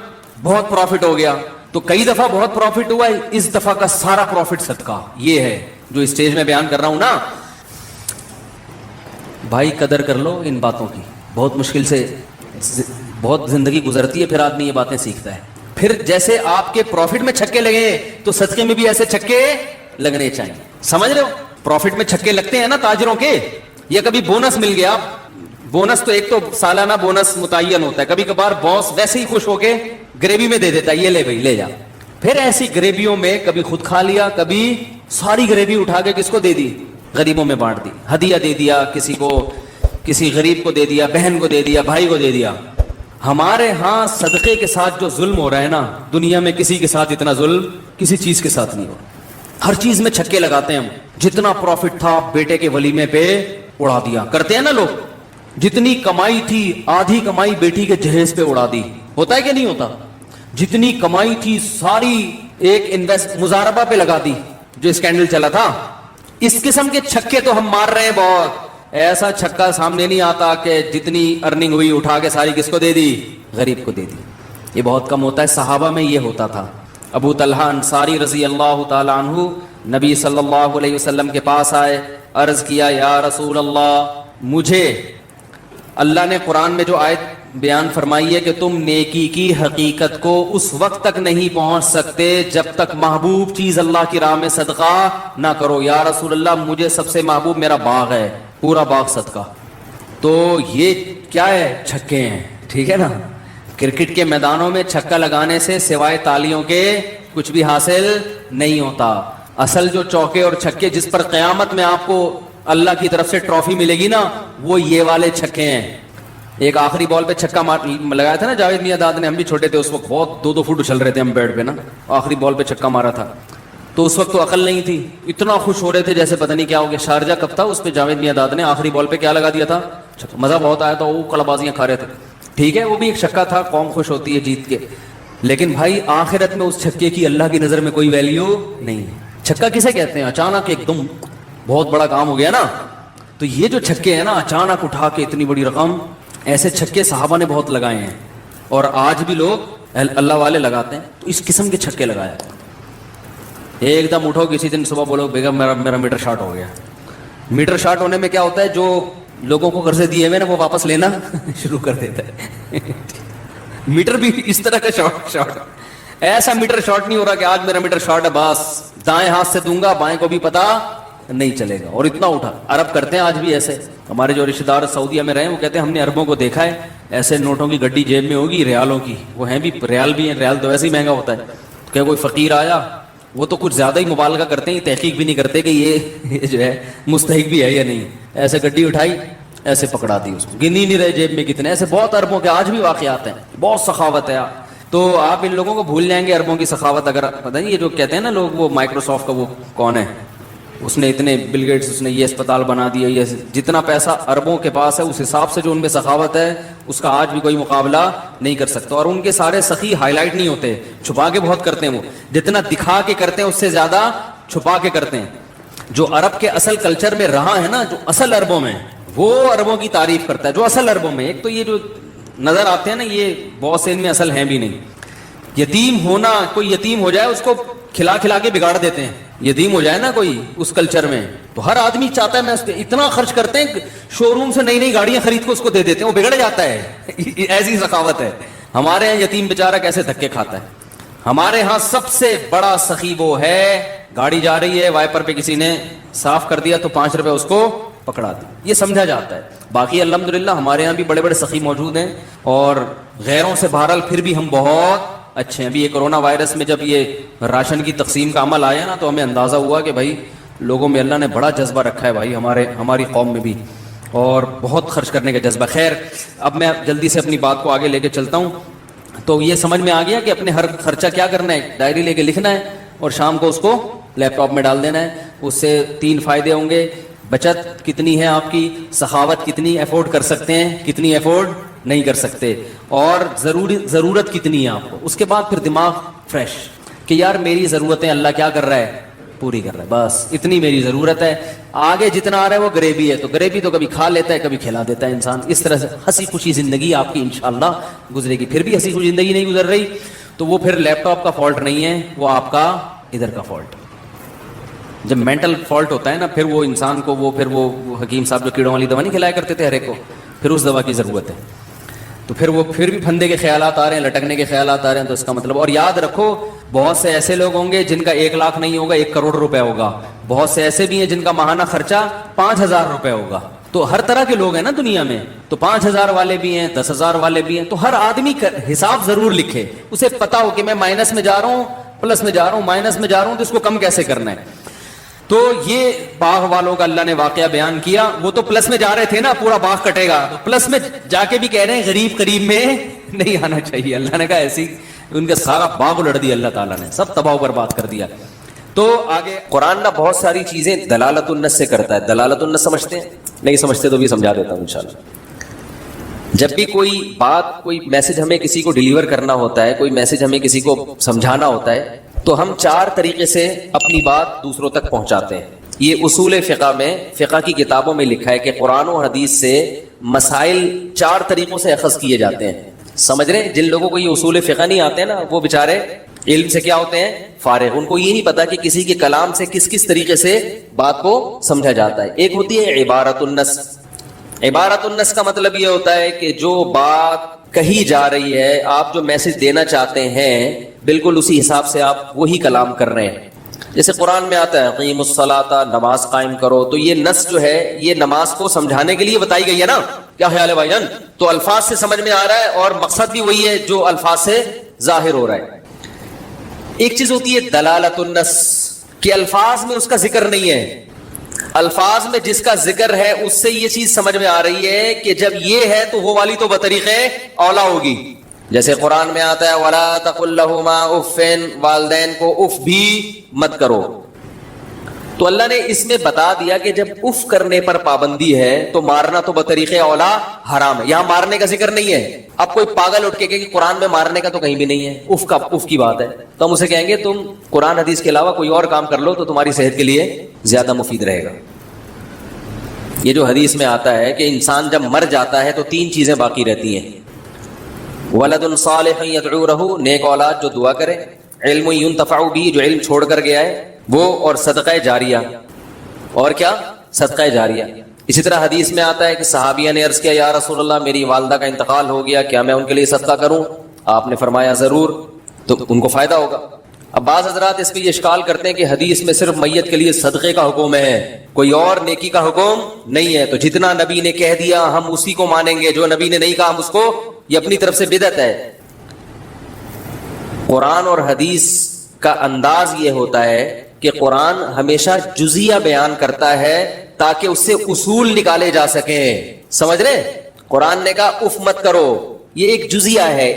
بہت پروفٹ ہو گیا, تو کئی دفعہ بہت پروفٹ ہوا ہے, اس دفعہ کا سارا پروفٹ صدقہ. یہ ہے جو اسٹیج میں بیان کر رہا ہوں نا. بھائی قدر کر لو ان باتوں کی, بہت مشکل سے بہت زندگی گزرتی ہے, پھر آدمی یہ باتیں سیکھتا ہے. پھر جیسے آپ کے پروفٹ میں چھکے لگے تو صدقے میں بھی ایسے چھکے لگنے چاہیے. سمجھ رہے ہو, پروفٹ میں چھکے لگتے ہیں نا تاجروں کے, یا کبھی بونس مل گیا. بونس تو ایک تو سالانہ بونس متعین ہوتا ہے, کبھی کبھار باس ویسے ہی خوش ہو کے گریوی میں دے دیتا ہے, یہ لے بھائی لے جا. پھر ایسی گریویوں میں کبھی خود کھا لیا, کبھی ساری گریوی اٹھا کے کس کو دے دی, غریبوں میں بانٹ دی, ہدیہ دے دیا کسی کو, کسی غریب کو دے دیا, بہن کو دے دیا, بھائی کو دے دیا. ہمارے ہاں صدقے کے ساتھ جو ظلم ہو رہا ہے نا, دنیا میں کسی کے ساتھ اتنا ظلم کسی چیز کے ساتھ نہیں ہو رہا. ہر چیز میں چھکے لگاتے ہیں ہم. جتنا پروفٹ تھا بیٹے کے ولیمے پہ اڑا دیا, کرتے ہیں نا لوگ. جتنی کمائی تھی آدھی کمائی بیٹی کے جہیز پہ اڑا دی. ہوتا ہے کہ نہیں ہوتا؟ جتنی کمائی تھی ساری ایک انویسٹ مزاربہ پہ لگا دی, جو اسکینڈل چلا تھا. اس قسم کے چھکے تو ہم مار رہے ہیں بہت. ایسا چھکا سامنے نہیں آتا کہ جتنی ارننگ ہوئی اٹھا کے ساری کس کو دے دی, غریب کو دے دی. یہ بہت کم ہوتا ہے. صحابہ میں یہ ہوتا تھا. ابو طلحہ انصاری رضی اللہ تعالی عنہ نبی صلی اللہ علیہ وسلم کے پاس آئے, عرض کیا یا رسول اللہ, مجھے اللہ نے قرآن میں جو آیت بیان فرمائی ہے کہ تم نیکی کی حقیقت کو اس وقت تک نہیں پہنچ سکتے جب تک محبوب چیز اللہ کی راہ میں صدقہ نہ کرو. یا رسول اللہ مجھے سب سے محبوب میرا باغ ہے, پورا باغ صدقہ. تو یہ کیا ہے, چھکے ہیں. ٹھیک ہے نا, کرکٹ کے میدانوں میں چھکا لگانے سے سوائے تالیوں کے کچھ بھی حاصل نہیں ہوتا. اصل جو چوکے اور چھکے جس پر قیامت میں آپ کو اللہ کی طرف سے ٹرافی ملے گی نا, وہ یہ والے چھکے ہیں. ایک آخری بال پہ چھکا لگایا تھا نا جاوید میاں داد نے, ہم بھی چھوٹے تھے اس وقت, بہت 2 فٹ اچھل رہے تھے ہم بیڈ پہ نا, آخری بال پہ چھکا مارا تھا. تو اس وقت تو عقل نہیں تھی, اتنا خوش ہو رہے تھے جیسے پتہ نہیں کیا ہو گیا. شارجہ کب تھا, اس پہ جاوید میاں داد نے آخری بال پہ کیا لگا دیا تھا, مزہ بہت آیا تھا, وہ کڑا بازیاں کھا رہے تھے. ٹھیک ہے, وہ بھی ایک چھکا تھا, قوم خوش ہوتی ہے جیت کے. لیکن بھائی آخرت میں اس چھکے کی اللہ کی نظر میں کوئی ویلیو نہیں ہے. چھکا کسے کہتے ہیں, اچانک ایک دم بہت بڑا کام ہو گیا نا. تو یہ جو چھکے ہیں نا, اچانک اٹھا کے اتنی بڑی رقم, ایسے چھکے صحابہ نے بہت لگائے ہیں, اور آج بھی لوگ اللہ والے لگاتے ہیں. تو اس قسم کے چھکے لگایا. ایک دم اٹھو کسی دن صبح بولو بیگم میرا میٹر شارٹ ہو گیا. میٹر شارٹ ہونے میں کیا ہوتا ہے, جو لوگوں کو قرضے دیے ہوئے نا وہ واپس لینا شروع کر دیتا ہے. میٹر بھی اس طرح کا شارٹ. ایسا میٹر شارٹ نہیں ہو رہا کہ آج میرا میٹر شارٹ ہے بس دائیں ہاتھ سے دوں گا بائیں کو بھی پتا نہیں چلے گا, اور اتنا اٹھا. عرب کرتے ہیں آج بھی ایسے. ہمارے جو رشتے دار سعودیہ میں رہے ہیں وہ کہتے ہیں ہم نے عربوں کو دیکھا ہے, ایسے نوٹوں کی گڈی جیب میں ہوگی ریالوں کی, وہ ہیں بھی ریال بھی ہیں, ریال تو ویسے ہی مہنگا ہوتا ہے. کہ کوئی فقیر آیا, وہ تو کچھ زیادہ ہی مبالغہ کرتے ہیں, تحقیق بھی نہیں کرتے کہ یہ جو ہے مستحق بھی ہے یا نہیں. ایسے گڈی اٹھائی, ایسے پکڑا دی, اس کو گنی نہیں رہے جیب میں کتنے. ایسے بہت عربوں کے آج بھی واقعات ہیں, بہت سخاوت ہے. تو آپ ان لوگوں کو بھول جائیں گے عربوں کی سخاوت. اگر پتہ نہیں یہ جو کہتے ہیں نا لوگ, وہ مائکروسافٹ کا وہ کون ہے, اس نے اتنے بل گیٹس, اس نے یہ اسپتال بنا دیا, یہ جتنا پیسہ عربوں کے پاس ہے اس حساب سے جو ان میں سخاوت ہے اس کا آج بھی کوئی مقابلہ نہیں کر سکتا. اور ان کے سارے سخی ہائی لائٹ نہیں ہوتے, چھپا کے بہت کرتے ہیں. وہ جتنا دکھا کے کرتے ہیں اس سے زیادہ چھپا کے کرتے ہیں. جو عرب کے اصل کلچر میں رہا ہے نا, جو اصل عربوں میں, وہ عربوں کی تعریف کرتا ہے. جو اصل عربوں میں, ایک تو یہ جو نظر آتے ہیں نا یہ بہت سے ان میں اصل ہیں بھی نہیں. یتیم ہونا, کوئی یتیم ہو جائے اس کو کھلا کھلا کے بگاڑ دیتے ہیں. یتیم ہو جائے نا کوئی اس کلچر میں, تو ہر آدمی چاہتا ہے میں اس پہ اتنا خرچ کرتے ہیں, شو روم سے نئی نئی گاڑیاں خرید کو اس کو دے دیتے ہیں, وہ بگڑ جاتا ہے. ایسی سخاوت ہے. ہمارے یہاں یتیم بیچارہ کیسے دھکے کھاتا ہے. ہمارے ہاں سب سے بڑا سخی وہ ہے, گاڑی جا رہی ہے وائپر پہ کسی نے صاف کر دیا تو 5 روپے اس کو پکڑا دی, یہ سمجھا جاتا ہے. باقی الحمدللہ ہمارے یہاں بھی بڑے بڑے سخی موجود ہیں, اور غیروں سے بہرحال پھر بھی ہم بہت اچھے ہیں. ابھی یہ کورونا وائرس میں جب یہ راشن کی تقسیم کا عمل آیا نا, تو ہمیں اندازہ ہوا کہ بھائی لوگوں میں اللہ نے بڑا جذبہ رکھا ہے بھائی, ہماری قوم میں بھی, اور بہت خرچ کرنے کا جذبہ. خیر, اب میں جلدی سے اپنی بات کو آگے لے کے چلتا ہوں. تو یہ سمجھ میں آ گیا کہ اپنے ہر خرچہ کیا کرنا ہے, ڈائری لے کے لکھنا ہے, اور شام کو اس کو لیپ ٹاپ میں ڈال دینا ہے. اس سے 3 فائدے ہوں گے. بچت کتنی ہے آپ کی, سخاوت کتنی افورڈ کر سکتے ہیں, کتنی افورڈ نہیں کر سکتے, اور ضرورت کتنی ہے آپ کو. اس کے بعد پھر دماغ فریش کہ یار میری ضرورتیں اللہ کیا کر رہا ہے, پوری کر رہا ہے, بس اتنی میری ضرورت ہے. آگے جتنا آ رہا ہے وہ گریبی ہے, تو گریبی تو کبھی کھا لیتا ہے کبھی کھلا دیتا ہے انسان. اس طرح سے ہنسی خوشی زندگی آپ کی انشاءاللہ گزرے گی. پھر بھی ہنسی خوشی زندگی نہیں گزر رہی تو وہ پھر لیپ ٹاپ کا فالٹ نہیں ہے, وہ آپ کا ادھر کا فالٹ. جب مینٹل فالٹ ہوتا ہے نا, پھر وہ انسان کو وہ حکیم صاحب جو کیڑوں والی دوا نہیں کھلایا کرتے تھے ہر ایک کو, پھر اس دوا کی ضرورت ہے. تو پھر وہ پھر بھی پھندے کے خیالات آ رہے ہیں, لٹکنے کے خیالات آ رہے ہیں, تو اس کا مطلب. اور یاد رکھو بہت سے ایسے لوگ ہوں گے جن کا 1 لاکھ نہیں ہوگا, 1 کروڑ روپے ہوگا. بہت سے ایسے بھی ہیں جن کا ماہانہ خرچہ 5,000 روپے ہوگا. تو ہر طرح کے لوگ ہیں نا دنیا میں, تو 5,000 والے بھی ہیں, 10,000 والے بھی ہیں. تو ہر آدمی حساب ضرور لکھے, اسے پتا ہو کہ میں مائنس میں جا رہا ہوں, پلس میں جا رہا ہوں, مائنس میں جا رہا ہوں, تو اس کو کم کیسے کرنا ہے. تو یہ باغ والوں کا اللہ نے واقعہ بیان کیا. وہ تو پلس میں جا رہے تھے نا, پورا باغ کٹے گا, تو پلس میں جا کے بھی کہہ رہے ہیں غریب قریب میں نہیں آنا چاہیے. اللہ نے کہا ایسی ان کا سارا باغ الٹ دیا اللہ تعالیٰ نے, سب تباہ و برباد کر دیا. تو آگے قرآن نہ بہت ساری چیزیں دلالت النص سے کرتا ہے. دلالت النص سمجھتے ہیں, نہیں سمجھتے تو بھی سمجھا دیتا ہوں انشاءاللہ. جب بھی کوئی بات, کوئی میسج ہمیں کسی کو ڈیلیور کرنا ہوتا ہے, کوئی میسج ہمیں کسی کو سمجھانا ہوتا ہے, تو ہم 4 طریقے سے اپنی بات دوسروں تک پہنچاتے ہیں. یہ اصول فقہ میں, فقہ کی کتابوں میں لکھا ہے کہ قرآن و حدیث سے مسائل 4 طریقوں سے اخذ کیے جاتے ہیں. سمجھ رہے ہیں؟ جن لوگوں کو یہ اصول فقہ نہیں آتے ہیں نا, وہ بےچارے علم سے کیا ہوتے ہیں, فارغ. ان کو یہ نہیں پتا کہ کسی کے کلام سے کس کس طریقے سے بات کو سمجھا جاتا ہے. ایک ہوتی ہے عبارت النص. عبارت النص کا مطلب یہ ہوتا ہے کہ جو بات کہی جا رہی ہے, آپ جو میسج دینا چاہتے ہیں, بالکل اسی حساب سے آپ وہی کلام کر رہے ہیں. جیسے قرآن میں آتا ہے قیم الصلاۃ, نماز قائم کرو, تو یہ نص جو ہے یہ نماز کو سمجھانے کے لیے بتائی گئی ہے نا. کیا خیال ہے بھائی جان؟ تو الفاظ سے سمجھ میں آ رہا ہے, اور مقصد بھی وہی ہے جو الفاظ سے ظاہر ہو رہا ہے. ایک چیز ہوتی ہے دلالت النص, کہ الفاظ میں اس کا ذکر نہیں ہے, الفاظ میں جس کا ذکر ہے اس سے یہ چیز سمجھ میں آ رہی ہے کہ جب یہ ہے تو وہ والی تو بطریق اولا ہوگی. جیسے قرآن میں آتا ہے وَلَا تَقُلْ لَهُمَا اُفٍّ, والدین کو اف بھی مت کرو. تو اللہ نے اس میں بتا دیا کہ جب اف کرنے پر پابندی ہے تو مارنا تو بطریق اولا حرام ہے. یہاں مارنے کا ذکر نہیں ہے. اب کوئی پاگل اٹھ کے کہ قرآن میں مارنے کا تو کہیں بھی نہیں ہے, اف کی بات ہے, تو ہم اسے کہیں گے تم قرآن حدیث کے علاوہ کوئی اور کام کر لو تو تمہاری صحت کے لیے زیادہ مفید رہے گا. یہ جو حدیث میں آتا ہے کہ انسان جب مر جاتا ہے تو 3 چیزیں باقی رہتی ہیں. ولد صالح یدعو لہ, نیک اولاد جو دعا کرے, علم ینتفع بہ, جو علم چھوڑ کر گیا ہے وہ, اور صدقہ جاریہ. اور کیا؟ صدقہ جاریہ. اسی طرح حدیث میں آتا ہے کہ صحابیہ نے عرض کیا یا رسول اللہ میری والدہ کا انتقال ہو گیا, کیا میں ان کے لیے صدقہ کروں؟ آپ نے فرمایا ضرور, تو ان کو فائدہ ہوگا. اب بعض حضرات اس پہ یہ اشکال کرتے ہیں کہ حدیث میں صرف میت کے لیے صدقے کا حکم ہے, کوئی اور نیکی کا حکم نہیں ہے, تو جتنا نبی نے کہہ دیا ہم اسی کو مانیں گے, جو نبی نے نہیں کہا ہم اس کو, یہ اپنی طرف سے بدعت ہے. قرآن اور حدیث کا انداز یہ ہوتا ہے کہ قرآن ہمیشہ جزیہ بیان کرتا ہے تاکہ اس سے اصول نکالے جا سکیں. سمجھ رہے؟ قرآن نے کہا اف مت کرو, یہ ایک جزیہ ہے,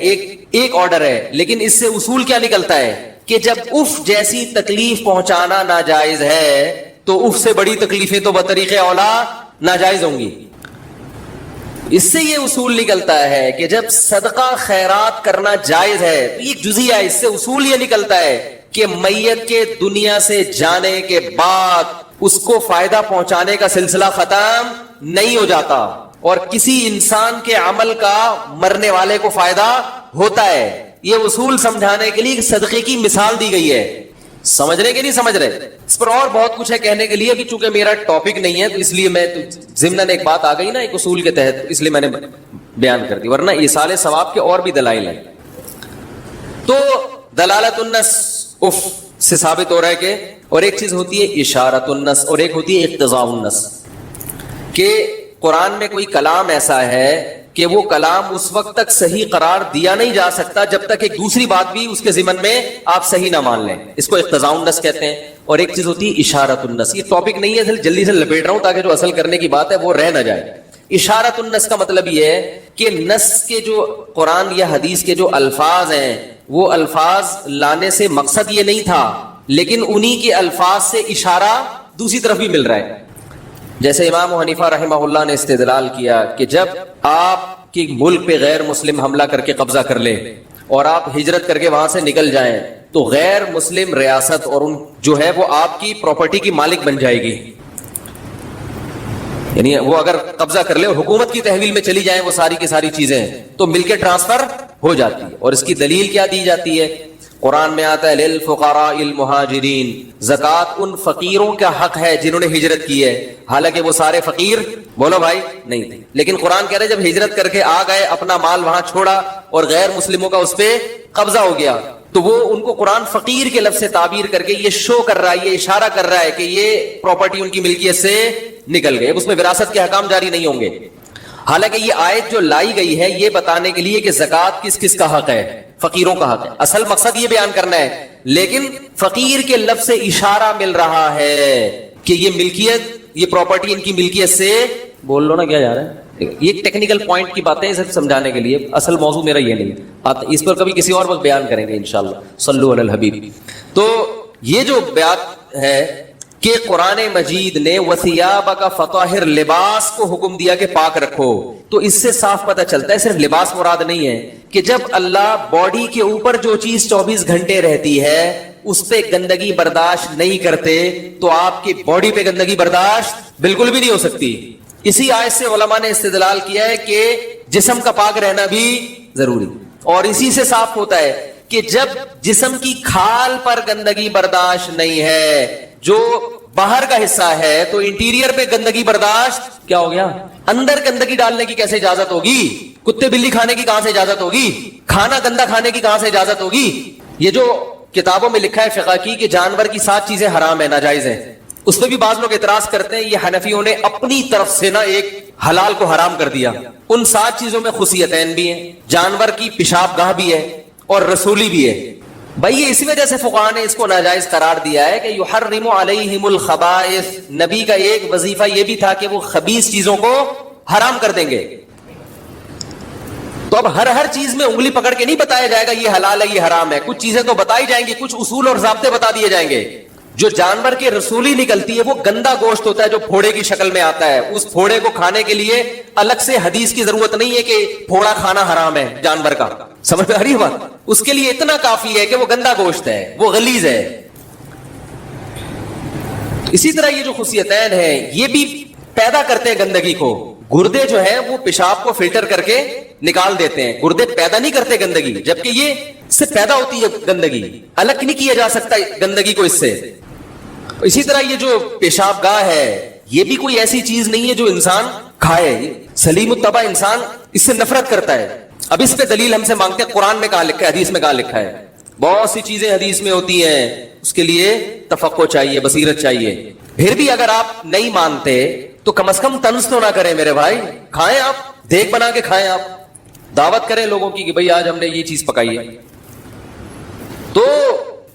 ایک آرڈر ہے, لیکن اس سے اصول کیا نکلتا ہے کہ جب اف جیسی تکلیف پہنچانا ناجائز ہے تو اف سے بڑی تکلیفیں تو بطریق اولا ناجائز ہوں گی. اس سے یہ اصول نکلتا ہے کہ جب صدقہ خیرات کرنا جائز ہے تو یہ جزیہ ہے, اس سے اصول یہ نکلتا ہے کہ میت کے دنیا سے جانے کے بعد اس کو فائدہ پہنچانے کا سلسلہ ختم نہیں ہو جاتا, اور کسی انسان کے عمل کا مرنے والے کو فائدہ ہوتا ہے. یہ اصول سمجھانے کے لیے صدقے کی مثال دی گئی ہے. سمجھ رہے کہ نہیں سمجھ رہے؟ اس پر اور بہت کچھ ہے کہنے کے لیے, ابھی چونکہ میرا ٹاپک نہیں ہے تو اس لیے میں ضمناً ایک بات آ گئی نا ایک اصول کے تحت, اس لیے میں نے بیان کر دی, ورنہ ایصال ثواب کے اور بھی دلائل ہیں. تو دلالت النص اف سے ثابت ہو رہا ہے کہ, اور ایک چیز ہوتی ہے اشارت النص, اور ایک ہوتی ہے اقتضاء النص, کہ قرآن میں کوئی کلام ایسا ہے کہ وہ کلام اس وقت تک صحیح قرار دیا نہیں جا سکتا جب تک ایک دوسری بات بھی اس کے ضمن میں آپ صحیح نہ مان لیں. اس کو اقتضاء النص کہتے ہیں. اور ایک چیز ہوتی ہے اشارت النص. یہ ٹاپک نہیں ہے, جلدی سے لپیٹ رہا ہوں تاکہ جو اصل کرنے کی بات ہے وہ رہ نہ جائے. اشارت النص کا مطلب یہ ہے کہ نص کے جو قرآن یا حدیث کے جو الفاظ ہیں وہ الفاظ لانے سے مقصد یہ نہیں تھا, لیکن انہی کے الفاظ سے اشارہ دوسری طرف بھی مل رہا ہے. جیسے امام حنیفہ رحمہ اللہ نے استدلال کیا کہ جب آپ کے ملک پہ غیر مسلم حملہ کر کے قبضہ کر لے اور آپ ہجرت کر کے وہاں سے نکل جائیں تو غیر مسلم ریاست اور ان جو ہے وہ آپ کی پراپرٹی کی مالک بن جائے گی. یعنی وہ اگر قبضہ کر لے اور حکومت کی تحویل میں چلی جائیں وہ ساری کی ساری چیزیں تو مل کے ٹرانسفر ہو جاتی ہے. اور اس کی دلیل کیا دی جاتی ہے؟ قرآن میں آتا ہے للفقراء المہاجرین، زکوٰۃ ان فقیروں کا حق ہے جنہوں نے ہجرت کی ہے. حالانکہ وہ سارے فقیر بولو بھائی نہیں تھے، لیکن قرآن کہہ رہے جب ہجرت کر کے آ گئے اپنا مال وہاں چھوڑا اور غیر مسلموں کا اس پہ قبضہ ہو گیا تو وہ ان کو قرآن فقیر کے لفظ سے تعبیر کر کے یہ شو کر رہا ہے، یہ اشارہ کر رہا ہے کہ یہ پراپرٹی ان کی ملکیت سے نکل گئے، اس میں وراثت کے احکام جاری نہیں ہوں گے. حالانکہ یہ آیت جو لائی گئی ہے یہ بتانے کے لیے کہ زکوٰۃ کس کس کا حق ہے؟ فقیروں کا حق ہے. اصل مقصد یہ بیان کرنا ہے، لیکن فقیر کے لفظ سے اشارہ مل رہا ہے کہ یہ ملکیت، یہ پراپرٹی ان کی ملکیت سے، بول لو نا کیا جا رہا ہے. یہ ٹیکنیکل پوائنٹ کی باتیں صرف سمجھانے کے لیے، اصل موضوع میرا یہ نہیں ہے، اس پر کبھی کسی اور وقت بیان کریں گے انشاءاللہ. صلو علی الحبیب. تو یہ جو بیان ہے کہ قرآن مجید نے وثیابک فطہر، لباس کو حکم دیا کہ پاک رکھو، تو اس سے صاف پتہ چلتا ہے صرف لباس مراد نہیں ہے کہ جب اللہ باڈی کے اوپر جو چیز 24 گھنٹے رہتی ہے اس پہ گندگی برداشت نہیں کرتے تو آپ کی باڈی پہ گندگی برداشت بالکل بھی نہیں ہو سکتی. اسی آیت سے علماء نے استدلال کیا ہے کہ جسم کا پاک رہنا بھی ضروری، اور اسی سے صاف ہوتا ہے کہ جب جسم کی کھال پر گندگی برداشت نہیں ہے، جو باہر کا حصہ ہے، تو انٹیریئر پہ گندگی برداشت کیا ہو گیا؟ اندر گندگی ڈالنے کی کیسے اجازت ہوگی؟ کتے بلی کھانے کی کہاں سے اجازت ہوگی؟ کھانا گندا کھانے کی کہاں سے اجازت ہوگی؟ یہ جو کتابوں میں لکھا ہے فقہ کی کہ جانور کی 7 چیزیں حرام ہیں، ناجائز ہیں، اس پہ بھی بعض لوگ اعتراض کرتے ہیں یہ حنفیوں نے اپنی طرف سے نا ایک حلال کو حرام کر دیا. ان 7 چیزوں میں خصیتین بھی ہیں، جانور کی پیشاب گاہ بھی ہے اور رسولی بھی ہے. بھائی یہ اسی وجہ سے فقہاء نے اس کو ناجائز قرار دیا ہے کہ یحرم علیہم الخبائث. نبی کا ایک وظیفہ یہ بھی تھا کہ وہ خبیث چیزوں کو حرام کر دیں گے. تو اب ہر چیز میں انگلی پکڑ کے نہیں بتایا جائے گا یہ حلال ہے یہ حرام ہے. کچھ چیزیں تو بتائی جائیں گی، کچھ اصول اور ضابطے بتا دیے جائیں گے. جو جانور کے رسولی نکلتی ہے وہ گندا گوشت ہوتا ہے جو پھوڑے کی شکل میں آتا ہے. اس پھوڑے کو کھانے کے لیے الگ سے حدیث کی ضرورت نہیں ہے کہ پھوڑا کھانا حرام ہے جانور کا. سمجھ میں آ رہی ہے بات؟ اس کے لیے اتنا کافی ہے کہ وہ گندا گوشت ہے، وہ غلیظ ہے. اسی طرح یہ جو خصیتین ہیں یہ بھی پیدا کرتے ہیں گندگی کو. گردے جو ہیں وہ پیشاب کو فلٹر کر کے نکال دیتے ہیں، گردے پیدا نہیں کرتے گندگی، جبکہ یہ اس سے پیدا ہوتی ہے گندگی. الگ نہیں کیا جا سکتا گندگی کو اس سے. اسی طرح یہ جو پیشاب گاہ ہے یہ بھی کوئی ایسی چیز نہیں ہے جو انسان کھائے. سلیم الطبع انسان اس سے نفرت کرتا ہے. اب اس پہ دلیل ہم سے مانگتے ہیں قرآن میں کہاں لکھا ہے، حدیث میں کہاں لکھا ہے. بہت سی چیزیں حدیث میں ہوتی ہیں، اس کے لیے تفقہ چاہیے، بصیرت چاہیے. پھر بھی اگر آپ نہیں مانتے تو کم از کم طنز تو نہ کریں میرے بھائی. کھائیں، آپ دیکھ بنا کے کھائیں، آپ دعوت کریں لوگوں کی کہ بھئی آج ہم نے یہ چیز پکائی ہے، تو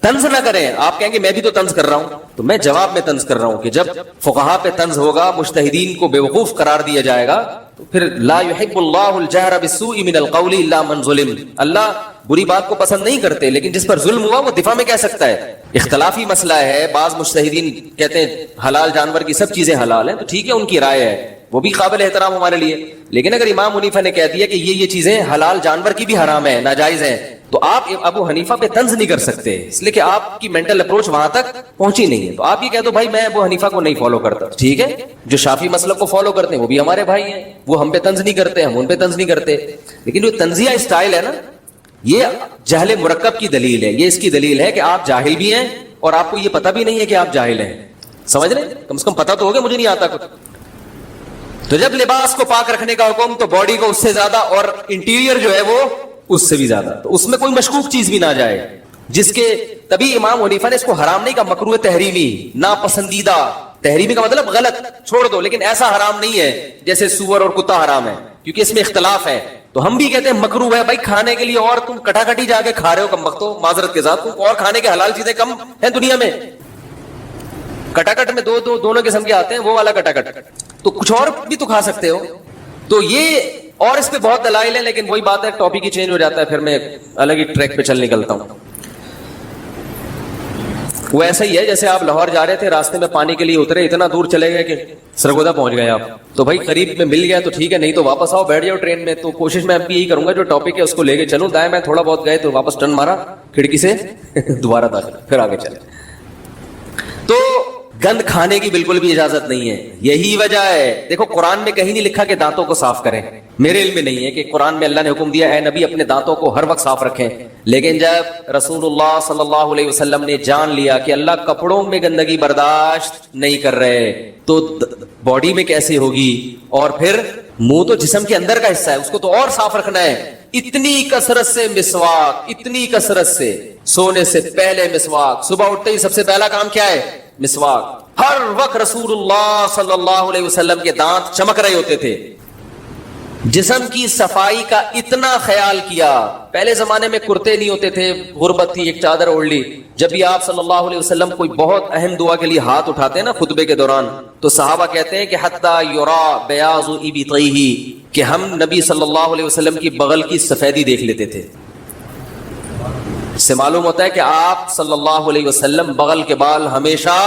طنز نہ کریں. آپ کہیں گے میں بھی تو طنز کر رہا ہوں، تو میں جواب میں طنز کر رہا ہوں کہ جب فقہاء پہ طنز ہوگا، مجتہدین کو بیوقوف قرار دیا جائے گا، تو پھر لا يحب اللہ الجہر بالسوء من القول الا من ظلم. اللہ بری بات کو پسند نہیں کرتے، لیکن جس پر ظلم ہوا وہ دفاع میں کہہ سکتا ہے. اختلافی مسئلہ ہے، بعض مجتہدین کہتے ہیں حلال جانور کی سب چیزیں حلال ہیں، تو ٹھیک ہے ان کی رائے ہے، وہ بھی قابل احترام ہمارے لیے. لیکن اگر امام حنیفہ نے کہہ دیا کہ یہ چیزیں حلال جانور کی بھی حرام ہے، ناجائز ہیں، تو آپ ابو حنیفہ پہ طنز نہیں کر سکتے، اس لیے کہ آپ کی مینٹل اپروچ وہاں تک پہنچی نہیں ہے. تو آپ یہ کہہ دو بھائی میں ابو حنیفہ کو نہیں فالو کرتا، ٹھیک ہے. جو شافعی مسلک کو فالو کرتے ہیں وہ بھی ہمارے بھائی ہیں، وہ ہم پہ طنز نہیں کرتے، ہم ان پہ طنز نہیں کرتے. لیکن جو طنزیہ اسٹائل ہے نا، یہ جہل مرکب کی دلیل ہے. یہ اس کی دلیل ہے کہ آپ جاہل بھی ہیں اور آپ کو یہ پتہ بھی نہیں ہے کہ آپ جاہل ہیں. سمجھ رہے ہیں؟ کم سے کم پتہ تو ہوگا مجھے نہیں آتا کچھ. تو جب لباس کو پاک رکھنے کا حکم تو باڈی کو اس سے زیادہ، اور انٹیریئر جو ہے وہ اس سے بھی زیادہ، تو اس میں کوئی مشکوک چیز بھی نہ جائے. جس کے تبھی امام حنیفہ نے اس کو حرام نہیں کہا، مکروہ تحریمی، ناپسندیدہ. تحریمی کا مطلب غلط، چھوڑ دو، لیکن ایسا حرام نہیں ہے جیسے سور اور کتا حرام ہے، کیونکہ اس میں اختلاف ہے. تو ہم بھی کہتے ہیں مکروہ ہے بھائی کھانے کے لیے، اور تم کٹاکٹی جا کے کھا رہے ہو کم وقتوں، معذرت کے ساتھ، اور کھانے کے حلال چیزیں کم ہیں دنیا میں. کٹاکٹ میں دونوں قسم کے آتے ہیں، وہ والا کٹاکٹ، تو کچھ اور بھی تو کھا سکتے ہو. تو یہ، اور اس پہ بہت دلائل ہیں، لیکن وہی بات ہے ٹاپک ہی چینج ہو جاتا ہے، پھر میں الگ ہی ٹریک پہ چل نکلتا ہوں. وہ ایسا ہی ہے جیسے آپ لاہور جا رہے تھے, راستے میں پانی کے لیے اترے, اتنا دور چلے گئے کہ سرگودا پہنچ گئے آپ. تو بھائی قریب میں مل گیا تو ٹھیک ہے, نہیں تو واپس آؤ, بیٹھ جاؤ ٹرین میں. تو کوشش میں اب بھی یہی کروں گا جو ٹاپک ہے اس کو لے کے چلوں. دائیں میں تھوڑا بہت گئے تو واپس ٹرن مارا کھڑکی سے دوبارہ داخل, پھر آگے چلے. تو گند کھانے کی بالکل بھی اجازت نہیں ہے. یہی وجہ ہے, دیکھو قرآن میں کہیں نہیں لکھا کہ دانتوں کو صاف کریں. میرے علم میں نہیں ہے کہ قرآن میں اللہ نے حکم دیا ہے نبی اپنے دانتوں کو ہر وقت صاف رکھیں. لیکن جب رسول اللہ صلی اللہ علیہ وسلم نے جان لیا کہ اللہ کپڑوں میں گندگی برداشت نہیں کر رہے تو باڈی میں کیسے ہوگی, اور پھر منہ تو جسم کے اندر کا حصہ ہے, اس کو تو اور صاف رکھنا ہے. اتنی کثرت سے مسواک, اتنی کثرت سے, سونے سے پہلے مسواک, صبح اٹھتے ہی سب سے پہلا کام کیا ہے؟ مسواک. ہر وقت رسول اللہ صلی اللہ علیہ وسلم کے دانت چمک رہے ہوتے تھے. جسم کی صفائی کا اتنا خیال کیا. پہلے زمانے میں کرتے نہیں ہوتے تھے, غربت تھی, ایک چادر اوڑھ لی. جب بھی آپ صلی اللہ علیہ وسلم کوئی بہت اہم دعا کے لیے ہاتھ اٹھاتے ہیں نا خطبے کے دوران, تو صحابہ کہتے ہیں کہ حتی یرا بیاض ابطیہ, کہ ہم نبی صلی اللہ علیہ وسلم کی بغل کی سفیدی دیکھ لیتے تھے. اس سے معلوم ہوتا ہے کہ آپ صلی اللہ علیہ وسلم بغل کے بال ہمیشہ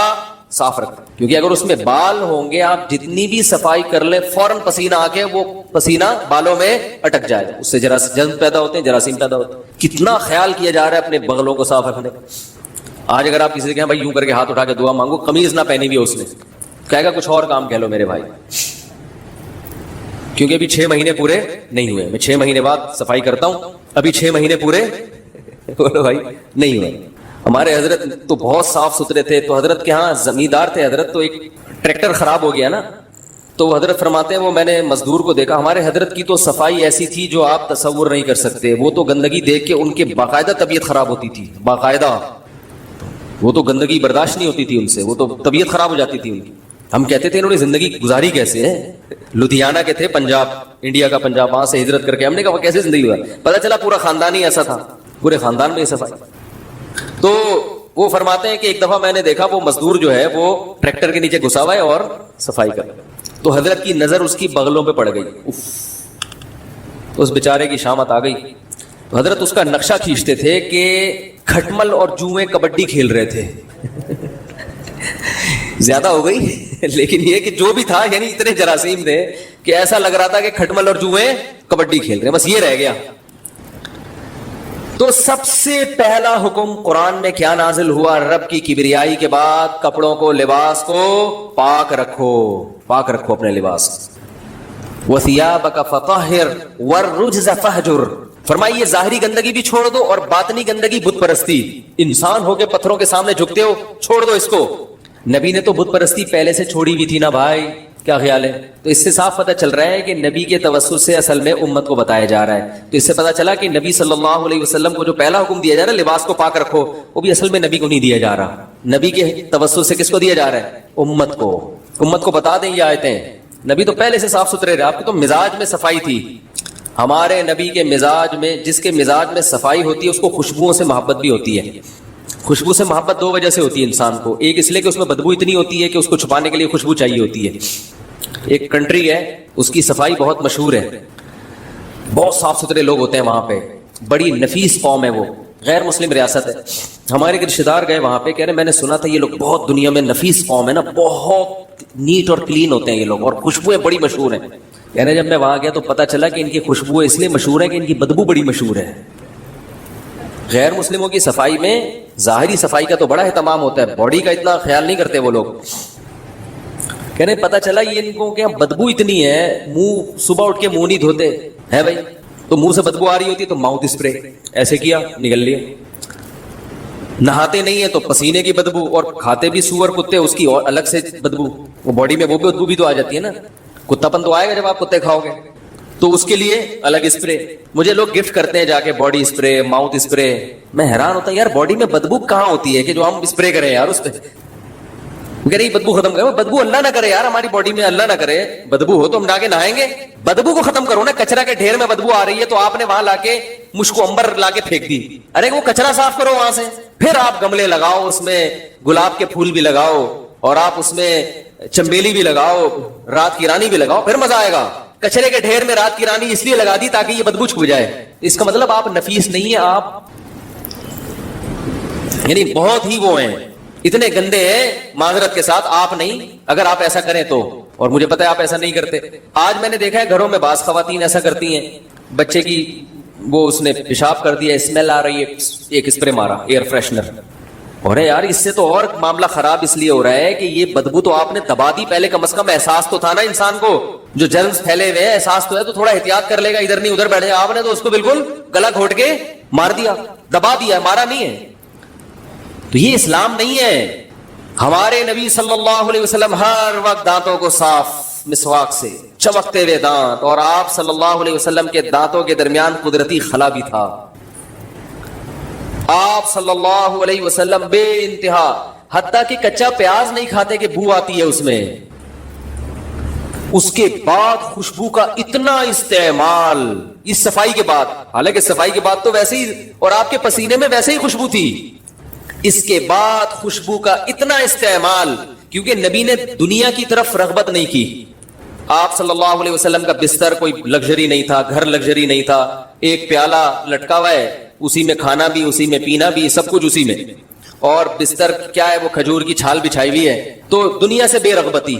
صاف رکھیں, کیونکہ اگر اس میں بال ہوں گے آپ جتنی بھی صفائی کر لیں فوراً پسینہ آ کے وہ پسینہ بالوں میں اٹک جائے, اس سے جرم پیدا ہوتے ہیں, جراثیم پیدا ہوتے ہیں. کتنا خیال کیا جا رہا ہے اپنے بغلوں کو صاف رکھنے کا. آج اگر آپ کسی سے کہیں بھائی یوں کر کے ہاتھ اٹھا کے دعا مانگو, قمیض نہ پہنی بھی اس نے, کہے گا کچھ اور کام کہہ لو میرے بھائی, کیونکہ ابھی 6 مہینے پورے نہیں ہوئے. میں 6 مہینے بعد صفائی کرتا ہوں, ابھی 6 مہینے پورے بولو بھائی نہیں ہوئے. ہمارے حضرت تو بہت صاف ستھرے تھے, تو حضرت کے ہاں زمیندار تھے حضرت, تو ایک ٹریکٹر خراب ہو گیا نا, تو حضرت فرماتے ہیں وہ میں نے مزدور کو دیکھا, ہمارے حضرت کی تو صفائی ایسی تھی جو آپ تصور نہیں کر سکتے. وہ تو گندگی دیکھ کے ان کے باقاعدہ طبیعت خراب ہوتی تھی, باقاعدہ. وہ تو گندگی برداشت نہیں ہوتی تھی ان سے, وہ تو طبیعت خراب ہو جاتی تھی ان کی. ہم کہتے تھے انہوں نے زندگی گزاری کیسے ہے. لدھیانہ کے تھے, پنجاب, انڈیا کا پنجاب, وہاں سے ہجرت کر کے. ہم نے کہا وہ کیسے زندگی گزاری, پتہ چلا پورا خاندان ہی ایسا تھا, پورے خاندان میں صفائی. تو وہ فرماتے ہیں کہ ایک دفعہ میں نے دیکھا وہ مزدور جو ہے وہ ٹریکٹر کے نیچے گھسا ہوا ہے اور صفائی کر, تو حضرت کی نظر اس کی بغلوں پہ پڑ گئی. اس بیچارے کی شامت آ گئی. تو حضرت اس کا نقشہ کھینچتے تھے کہ کھٹمل اور جوئیں کبڈی کھیل رہے تھے. زیادہ ہو گئی لیکن یہ کہ جو بھی تھا, یعنی اتنے جراثیم تھے کہ ایسا لگ رہا تھا کہ کھٹمل اور جوئیں کبڈی کھیل رہے ہیں, بس یہ رہ گیا. تو سب سے پہلا حکم قرآن میں کیا نازل ہوا؟ رب کی کبریائی کے بعد کپڑوں کو, لباس کو پاک رکھو, پاک رکھو اپنے لباس. وَثِيَابَكَ فَطَهِّرْ وَالرُّجْزَ فَهْجُرْ, فرمائیے ظاہری گندگی بھی چھوڑ دو اور باطنی گندگی بت پرستی. انسان ہو کے پتھروں کے سامنے جھکتے ہو, چھوڑ دو اس کو. نبی نے تو بت پرستی پہلے سے چھوڑی ہوئی تھی نا بھائی, کیا خیال ہے؟ تو اس سے صاف پتہ چل رہا ہے کہ نبی کے توسط سے اصل میں امت کو بتایا جا رہا ہے. تو اس سے پتہ چلا کہ نبی صلی اللہ علیہ وسلم کو جو پہلا حکم دیا جا رہا ہے لباس کو پاک رکھو, وہ بھی اصل میں نبی کو نہیں دیا جا رہا. نبی کے توسط سے کس کو دیا جا رہا ہے؟ امت کو. امت کو بتا دیں یہ آیتیں. نبی تو پہلے سے صاف ستھرے رہے, آپ کے تو مزاج میں صفائی تھی. ہمارے نبی کے مزاج میں, جس کے مزاج میں صفائی ہوتی ہے اس کو خوشبوؤں سے محبت بھی ہوتی ہے. خوشبو سے محبت 2 وجہ سے ہوتی ہے انسان کو. ایک اس لیے کہ اس میں بدبو اتنی ہوتی ہے کہ اس کو چھپانے کے لیے خوشبو چاہیے ہوتی ہے. ایک کنٹری ہے اس کی صفائی بہت مشہور ہے, بہت صاف ستھرے لوگ ہوتے ہیں وہاں پہ, بڑی نفیس قوم ہے, وہ غیر مسلم ریاست ہے. ہمارے رشتے دار گئے وہاں پہ, کہہ رہے میں نے سنا تھا یہ لوگ بہت دنیا میں نفیس قوم ہے نا, بہت نیٹ اور کلین ہوتے ہیں یہ لوگ, اور خوشبوئیں بڑی مشہور ہیں. کہہ رہے جب میں وہاں گیا تو پتہ چلا کہ ان کی خوشبوئیں اس لیے مشہور ہیں کہ ان کی بدبو بڑی مشہور ہے. غیر مسلموں کی صفائی میں ظاہری صفائی کا تو بڑا اہتمام ہوتا ہے, باڈی کا اتنا خیال نہیں کرتے وہ لوگ. کہہ رہے پتہ چلا یہ ان کو کہ بدبو اتنی ہے, منہ صبح اٹھ کے منہ نہیں دھوتے ہے بھائی, تو منہ سے بدبو آ رہی ہوتی ہے تو ماؤتھ اسپرے ایسے کیا نکل لیا. نہاتے نہیں ہے تو پسینے کی بدبو, اور کھاتے بھی سور کتے اس کی اور الگ سے بدبو, وہ باڈی میں وہ بھی بدبو بھی تو آ جاتی ہے نا. کتا پن تو آئے گا جب آپ کتے کھاؤ گے, تو اس کے لیے الگ اسپرے. مجھے لوگ گفٹ کرتے ہیں جا کے باڈی اسپرے, ماؤتھ اسپرے. میں حیران ہوتا ہوں یار باڈی میں بدبو کہاں ہوتی ہے کہ جو ہم اسپرے کریں یار اس پہ. کہ نہیں بدبو ختم کرو, بدبو اللہ نہ کرے یار ہماری باڈی میں, اللہ نہ کرے بدبو ہو تو ہم جا کے نہائیں گے. بدبو کو ختم کرو نا, کچرا کے ڈھیر میں بدبو آ رہی ہے تو آپ نے وہاں لا کے مشک عنبر لا کے پھینک دی. ارے وہ کچرا صاف کرو وہاں سے, پھر آپ گملے لگاؤ, اس میں گلاب کے پھول بھی لگاؤ, اور آپ اس میں چمبیلی بھی لگاؤ, رات کی رانی بھی لگاؤ, پھر مزہ آئے گا. کچرے کے ڈھیر میں رات کی رانی اس لیے لگا دی تاکہ یہ بدبو چھپ جائے. اس کا مطلب آپ نفیس نہیں ہیں, آپ یعنی بہت ہی وہ ہیں. اتنے گندے ہیں معذرت کے ساتھ, آپ نہیں, اگر آپ ایسا کریں تو, اور مجھے پتا ہے آپ ایسا نہیں کرتے. آج میں نے دیکھا ہے گھروں میں بعض خواتین ایسا کرتی ہیں, بچے کی وہ اس نے پیشاب کر دیا, اسمیل آ رہی ہے, ایک اسپرے مارا ایئر فریشنر. اور یار اس سے تو اور معاملہ خراب اس لیے ہو رہا ہے کہ یہ بدبو تو آپ نے دبا دی, پہلے کم از کم احساس تو تھا نا انسان کو, جو جرمز پھیلے ہوئے ہیں احساس تو ہے, تو تھوڑا احتیاط کر لے گا, ادھر نہیں ادھر بیٹھے. آپ نے تو اس کو بالکل گلا گھونٹ کے مار دیا, دبا دیا, مارا نہیں ہے. تو یہ اسلام نہیں ہے. ہمارے نبی صلی اللہ علیہ وسلم ہر وقت دانتوں کو صاف مسواک سے چمکتے ہوئے دانت, اور آپ صلی اللہ علیہ وسلم کے دانتوں کے درمیان قدرتی خلا بھی تھا. آپ صلی اللہ علیہ وسلم بے انتہا, حتیٰ کہ کچا پیاز نہیں کھاتے کہ بو آتی ہے اس میں. اس کے بعد خوشبو کا اتنا استعمال, اس صفائی کے بعد, حالانکہ صفائی کے بعد تو ویسے ہی, اور آپ کے پسینے میں ویسے ہی خوشبو تھی, اس کے بعد خوشبو کا اتنا استعمال, کیونکہ نبی نے دنیا کی طرف رغبت نہیں کی. آپ صلی اللہ علیہ وسلم کا بستر کوئی لگژری نہیں تھا, گھر لگژری نہیں تھا, ایک پیالہ لٹکا ہوا ہے, اسی میں کھانا بھی, اسی میں پینا بھی, سب کچھ اسی میں, اور بستر کیا ہے وہ کھجور کی چھال بچھائی ہوئی ہے. تو دنیا سے بے رغبتی.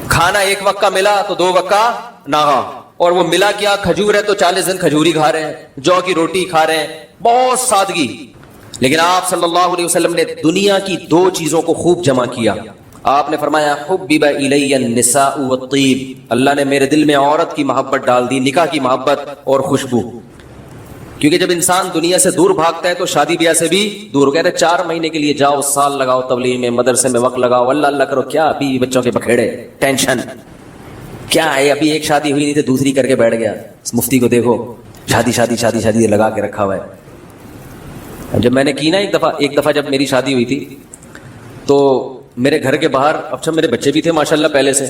کھانا ایک وقت کا ملا تو 2 وقت کا ناغا, اور وہ ملا کیا, کھجور ہے تو 40 دن کھجوری کھا رہے ہیں, جو کی روٹی کھا رہے ہیں, بہت سادگی. لیکن آپ صلی اللہ علیہ وسلم نے دنیا کی 2 چیزوں کو خوب جمع کیا. آپ نے فرمایا حبب الی النساء والطیب, اللہ نے میرے دل میں عورت کی محبت ڈال دی, نکاح کی محبت اور خوشبو. کیونکہ جب انسان دنیا سے دور بھاگتا ہے تو شادی بیاہ سے بھی دور. کہتے ہیں 4 مہینے کے لیے جاؤ, سال لگاؤ تبلیغ میں, مدرسے میں وقت لگاؤ, اللہ اللہ کرو, کیا ابھی بچوں کے بکھیڑے, ٹینشن کیا ہے, ابھی ایک شادی ہوئی نہیں تھی دوسری کر کے بیٹھ گیا. مفتی کو دیکھو, شادی شادی شادی شادی لگا کے رکھا ہوا ہے. جب میں نے کی نا ایک دفعہ جب میری شادی ہوئی تھی, تو میرے گھر کے باہر, اچھا میرے بچے بھی تھے ماشاءاللہ پہلے سے,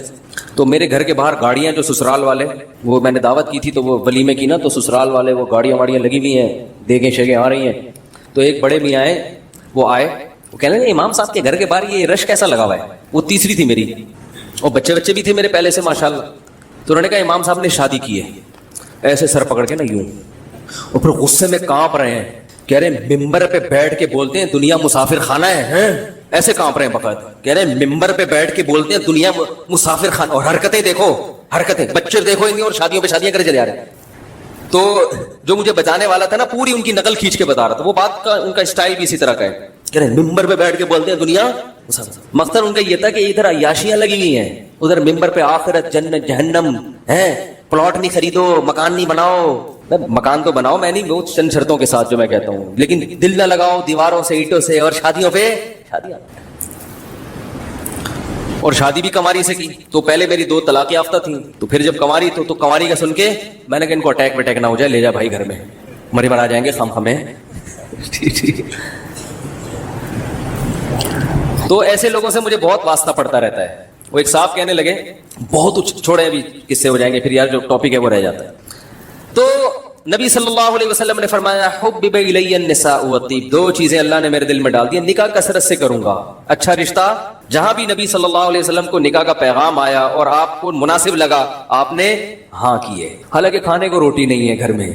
تو میرے گھر کے باہر گاڑیاں, جو سسرال والے, وہ میں نے دعوت کی تھی تو وہ ولیمے کی نا, تو سسرال والے وہ گاڑیاں واڑیاں لگی ہوئی ہیں, دیگیں شیگیں آ رہی ہیں. تو ایک بڑے میاں آئے, وہ آئے, وہ کہنے لگے امام صاحب کے گھر کے باہر یہ رش کیسا لگا ہوا ہے. وہ تیسری تھی میری, اور بچے بھی تھے میرے پہلے سے ماشاءاللہ. تو انہوں نے کہا امام صاحب نے شادی کی ہے, ایسے سر پکڑ کے نا یوں, اور پھر غصے میں کانپ رہے ہیں, کہہ رہے ممبر پہ بیٹھ کے بولتے ہیں دنیا مسافر خانہ ہے, ایسے کانپ رہے ہیں بقید. کہہ رہے ممبر پہ بیٹھ کے بولتے ہیں دنیا مسافر خانہ, اور حرکتیں دیکھو, حرکتیں, بچے دیکھو ان کی, اور شادیوں پہ شادیاں کرے چلے آ رہے ہیں. تو جو مجھے بتانے والا تھا نا, پوری ان کی نقل کھینچ کے بتا رہا تھا. وہ بات کا ان کا اسٹائل بھی اسی طرح کا ہے. کہہ رہے ممبر پہ بیٹھ کے بولتے ہیں دنیا, مقصد ان کا یہ تھا کہ ادھر عیاشیاں لگی ہوئی ہیں, ادھر ممبر پہ آخرت جنت جہنم ہے, پلاٹ نہیں خریدو, مکان نہیں بناؤ. مکان تو بناؤ, میں نہیں, بہت چند شرطوں کے ساتھ جو میں کہتا ہوں, لیکن دل نہ لگاؤ دیواروں سے, اینٹوں سے, اور شادیوں پہ شادیاں. اور شادی بھی کماری سے کی. تو پہلے میری 2 طلاق یافتہ تھیں, تو پھر جب کماری تو کماری کا سن کے میں نے کہا ان کو اٹیک وٹیک نہ ہو جائے, لے جا بھائی گھر میں, مری مر آ جائیں گے خام خمیں. تو ایسے لوگوں سے مجھے بہت واسطہ پڑتا رہتا ہے. وہ ایک صاحب کہنے لگے, بہت چھوڑے ابھی کس سے ہو جائیں گے پھر یار, جو ٹاپک ہے وہ رہ جاتا ہے. تو نبی صلی اللہ علیہ وسلم نے فرمایا حبب الی النساء والطیب, 2 چیزیں اللہ نے میرے دل میں ڈال دی, نکاح کثرت سے کروں گا, اچھا رشتہ. جہاں بھی نبی صلی اللہ علیہ وسلم کو نکاح کا پیغام آیا اور آپ کو مناسب لگا, آپ نے ہاں کیے. حالانکہ کھانے کو روٹی نہیں ہے گھر میں.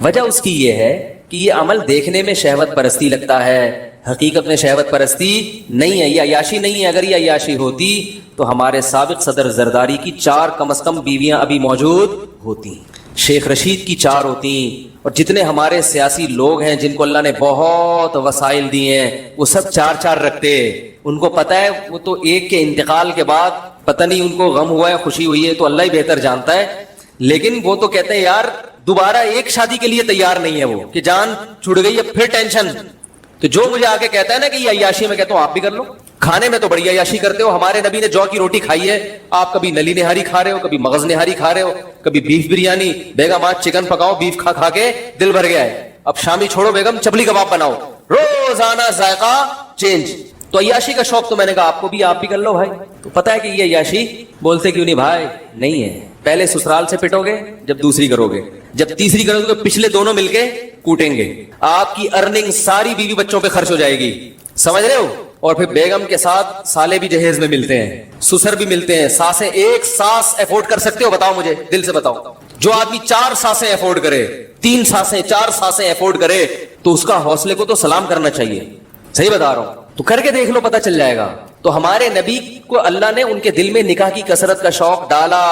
وجہ اس کی یہ ہے کہ یہ عمل دیکھنے میں شہوت پرستی لگتا ہے, حقیقت میں شہوت پرستی نہیں ہے, یہ عیاشی نہیں ہے. اگر یہ عیاشی ہوتی تو ہمارے سابق صدر زرداری کی 4 کم از کم بیویاں ابھی موجود ہوتی, شیخ رشید کی 4 ہوتی, اور جتنے ہمارے سیاسی لوگ ہیں جن کو اللہ نے بہت وسائل دیے ہیں, وہ سب 4 رکھتے. ان کو پتہ ہے وہ تو ایک کے انتقال کے بعد پتہ نہیں ان کو غم ہوا ہے خوشی ہوئی ہے, تو اللہ ہی بہتر جانتا ہے. لیکن وہ تو کہتے ہیں یار دوبارہ ایک شادی کے لیے تیار نہیں ہے وہ, کہ جان چھوٹ گئی ہے پھر ٹینشن. تو جو مجھے آگے کہتا ہے نا کہ یہ عیاشی, میں کہتا ہوں آپ بھی کر لو. کھانے میں تو بڑی عیاشی کرتے ہو, ہمارے نبی نے جو کی روٹی کھائی ہے, آپ کبھی نلی نہاری کھا رہے ہو, کبھی مغز نہاری کھا رہے ہو, کبھی بیف بریانی, بیگم آج چکن پکاؤ, بیف کھا کھا کے دل بھر گیا ہے, اب شامی چھوڑو بیگم چپلی کباب بناؤ, روزانہ ذائقہ چینج. تو عیاشی کا شوق تو میں نے کہا آپ کو بھی, آپ بھی کر لو بھائی. تو پتہ ہے کہ یہ عیاشی بولتے کیوں نہیں بھائی, نہیں ہے. پہلے سسرال سے پٹو گے, جب دوسری کرو گے, جب تیسری کرو گے تو پچھلے دونوں مل کے کوٹیں گے. آپ کی ارننگ ساری بیوی بچوں پہ خرچ ہو جائے گی, سمجھ رہے ہو. اور پھر بیگم کے ساتھ سالے بھی جہیز میں ملتے ہیں, سسر بھی ملتے ہیں, ساسیں. ایک ساس افورڈ کر سکتے ہو بتاؤ مجھے, دل سے بتاؤ. جو آدمی 4 ساسیں افورڈ کرے, 3 ساسیں 4 ساسیں افورڈ کرے, تو اس کا حوصلے کو تو سلام کرنا چاہیے. صحیح بتا رہا ہوں, تو کر کے دیکھ لو, پتہ چل جائے گا. تو ہمارے نبی کو اللہ نے ان کے دل میں نکاح کی کثرت کا شوق ڈالا.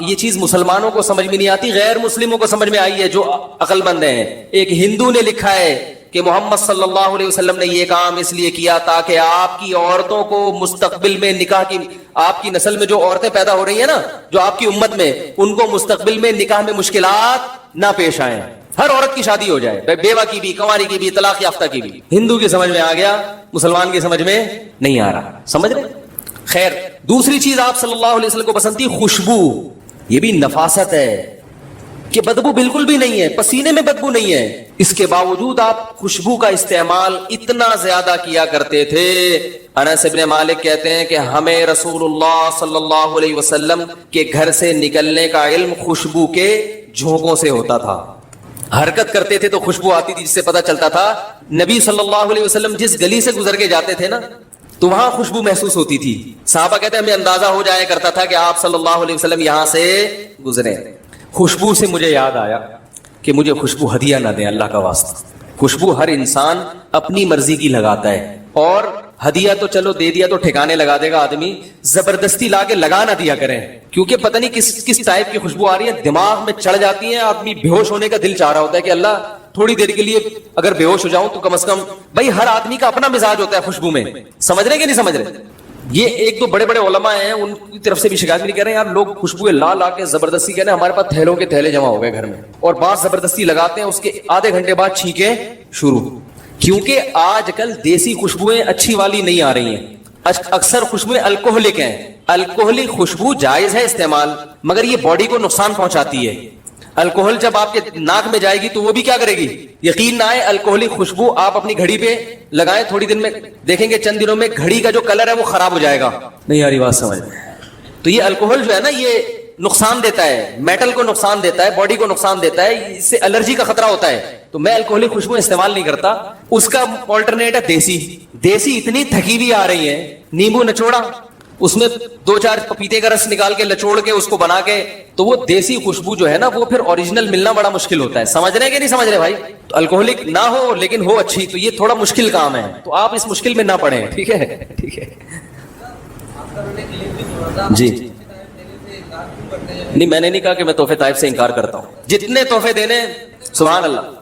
یہ چیز مسلمانوں کو سمجھ میں نہیں آتی, غیر مسلموں کو سمجھ میں آئی ہے جو عقل مند ہیں. ایک ہندو نے لکھا ہے کہ محمد صلی اللہ علیہ وسلم نے یہ کام اس لیے کیا تاکہ آپ کی عورتوں کو مستقبل میں نکاح کی, آپ کی نسل میں جو عورتیں پیدا ہو رہی ہیں نا, جو آپ کی امت میں, ان کو مستقبل میں نکاح میں مشکلات نہ پیش آئیں. ہر عورت کی شادی ہو جائے, بیوہ کی بھی, کنواری کی بھی, طلاق یافتہ کی بھی. ہندو کی سمجھ میں آ گیا, مسلمان کی سمجھ میں نہیں آ رہا. سمجھ رہے؟ خیر, دوسری چیز آپ صلی اللہ علیہ وسلم کو پسند تھی خوشبو. یہ بھی نفاست ہے کہ بدبو بالکل بھی نہیں ہے, پسینے میں بدبو نہیں ہے, اس کے باوجود آپ خوشبو کا استعمال اتنا زیادہ کیا کرتے تھے. انس بن مالک کہتے ہیں کہ ہمیں رسول اللہ صلی اللہ علیہ وسلم کے گھر سے نکلنے کا علم خوشبو کے جھونکوں سے ہوتا تھا. حرکت کرتے تھے تو خوشبو آتی تھی, جس سے پتہ چلتا تھا نبی صلی اللہ علیہ وسلم جس گلی سے گزر کے جاتے تھے نا, تو وہاں خوشبو محسوس ہوتی تھی. صحابہ کہتے ہیں ہمیں اندازہ ہو جایا کرتا تھا کہ آپ صلی اللہ علیہ وسلم یہاں سے گزرے. خوشبو سے مجھے یاد آیا کہ مجھے خوشبو ہدیہ نہ دیں اللہ کا واسطہ. خوشبو ہر انسان اپنی مرضی کی لگاتا ہے, اور ہدیہ تو چلو دے دیا تو ٹھکانے لگا دے گا آدمی, زبردستی لا کے لگا نہ دیا کریں, کیونکہ پتہ نہیں کس ٹائپ کی خوشبو آ رہی ہے, دماغ میں چڑھ جاتی ہیں, آدمی بے ہوش ہونے کا دل چاہ رہا ہوتا ہے کہ اللہ تھوڑی دیر کے لیے اگر بے ہوش ہو جاؤں تو کم از کم. بھائی ہر آدمی کا اپنا مزاج ہوتا ہے خوشبو میں, سمجھ رہے کہ نہیں سمجھ رہے؟ یہ ایک دو بڑے بڑے علماء ہیں, ان کی طرف سے بھی شکایت نہیں کر رہے ہیں یار لوگ خوشبوئیں لا کے زبردستی کہتے ہیں ہمارے پاس تھیلوں کے تھیلے جمع ہو گئے گھر میں, اور بعض زبردستی لگاتے ہیں, اس کے آدھے گھنٹے بعد چھینکیں شروع. کیونکہ آج کل دیسی خوشبوئیں اچھی والی نہیں آ رہی ہیں, اکثر خوشبوئیں الکوہلک ہیں. الکوہلک خوشبو جائز ہے استعمال, مگر یہ باڈی کو نقصان پہنچاتی ہے. الکوہل جب آپ کے ناک میں جائے گی تو وہ بھی کیا کرے گی, یقین نہ آئے الکوہلک خوشبو آپ اپنی گھڑی پہ لگائیں, تھوڑی دن میں دیکھیں گے چند دنوں میں گھڑی کا جو کلر ہے وہ خراب ہو جائے گا. نہیں آ رہی بات سمجھ میں؟ تو یہ الکوہل جو ہے نا یہ نقصان دیتا ہے, میٹل کو نقصان دیتا ہے, باڈی کو نقصان دیتا ہے, اس سے الرجی کا خطرہ ہوتا ہے. تو میں الکوہلک خوشبو استعمال نہیں کرتا. اس کا آلٹرنیٹ ہے دیسی. دیسی اتنی تھکی ہوئی آ رہی ہے, نیمبو نچوڑا, اس میں 2-4 پپیتے کا رس نکال کے لچوڑ کے اس کو بنا کے, تو وہ دیسی خوشبو جو ہے نا وہ پھر اوریجنل ملنا بڑا مشکل ہوتا ہے. سمجھ رہے ہیں کہ نہیں سمجھ رہے بھائی؟ تو الکوہلک نہ ہو لیکن ہو اچھی, تو یہ تھوڑا مشکل کام ہے, تو آپ اس مشکل میں نہ پڑیں. ٹھیک ہے ٹھیک ہے جی. نہیں میں نے نہیں کہا کہ میں تحفے طائف سے انکار کرتا ہوں, جتنے تحفے دینے سبحان اللہ.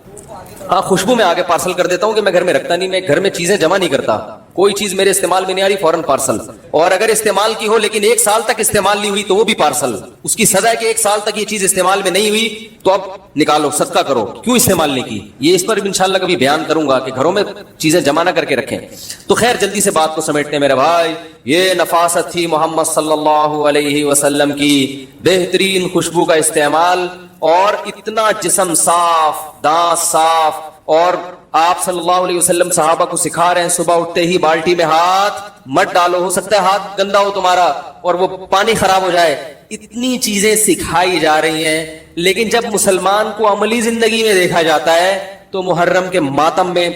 ہاں خوشبو میں آگے پارسل کر دیتا ہوں کہ میں گھر میں رکھتا نہیں, میں گھر میں چیزیں جمع نہیں کرتا. کوئی چیز میرے استعمال میں نہیں آ رہی فوراً پارسل, اور اگر استعمال کی ہو لیکن 1 سال تک استعمال نہیں ہوئی تو وہ بھی پارسل. اس کی سزا ہے کہ 1 سال تک یہ چیز استعمال میں نہیں ہوئی تو اب نکالو, صدقہ کرو, کیوں استعمال نہیں کی. یہ اس پر بھی انشاءاللہ کبھی بیان کروں گا کہ گھروں میں چیزیں جمع نہ کر کے رکھیں. تو خیر جلدی سے بات کو سمیٹتے ہیں میرے بھائی. یہ نفاست تھی محمد صلی اللہ علیہ وسلم کی, بہترین خوشبو کا استعمال, اور اتنا جسم صاف, دانت صاف, اور آپ صلی اللہ علیہ وسلم صحابہ کو سکھا رہے ہیں صبح اٹھتے ہی بالٹی میں ہاتھ مت ڈالو, ہو سکتا ہے ہاتھ گندا ہو تمہارا اور وہ پانی خراب ہو جائے. اتنی چیزیں سکھائی جا رہی ہیں, لیکن جب مسلمان کو عملی زندگی میں دیکھا جاتا ہے تو محرم کے ماتم میں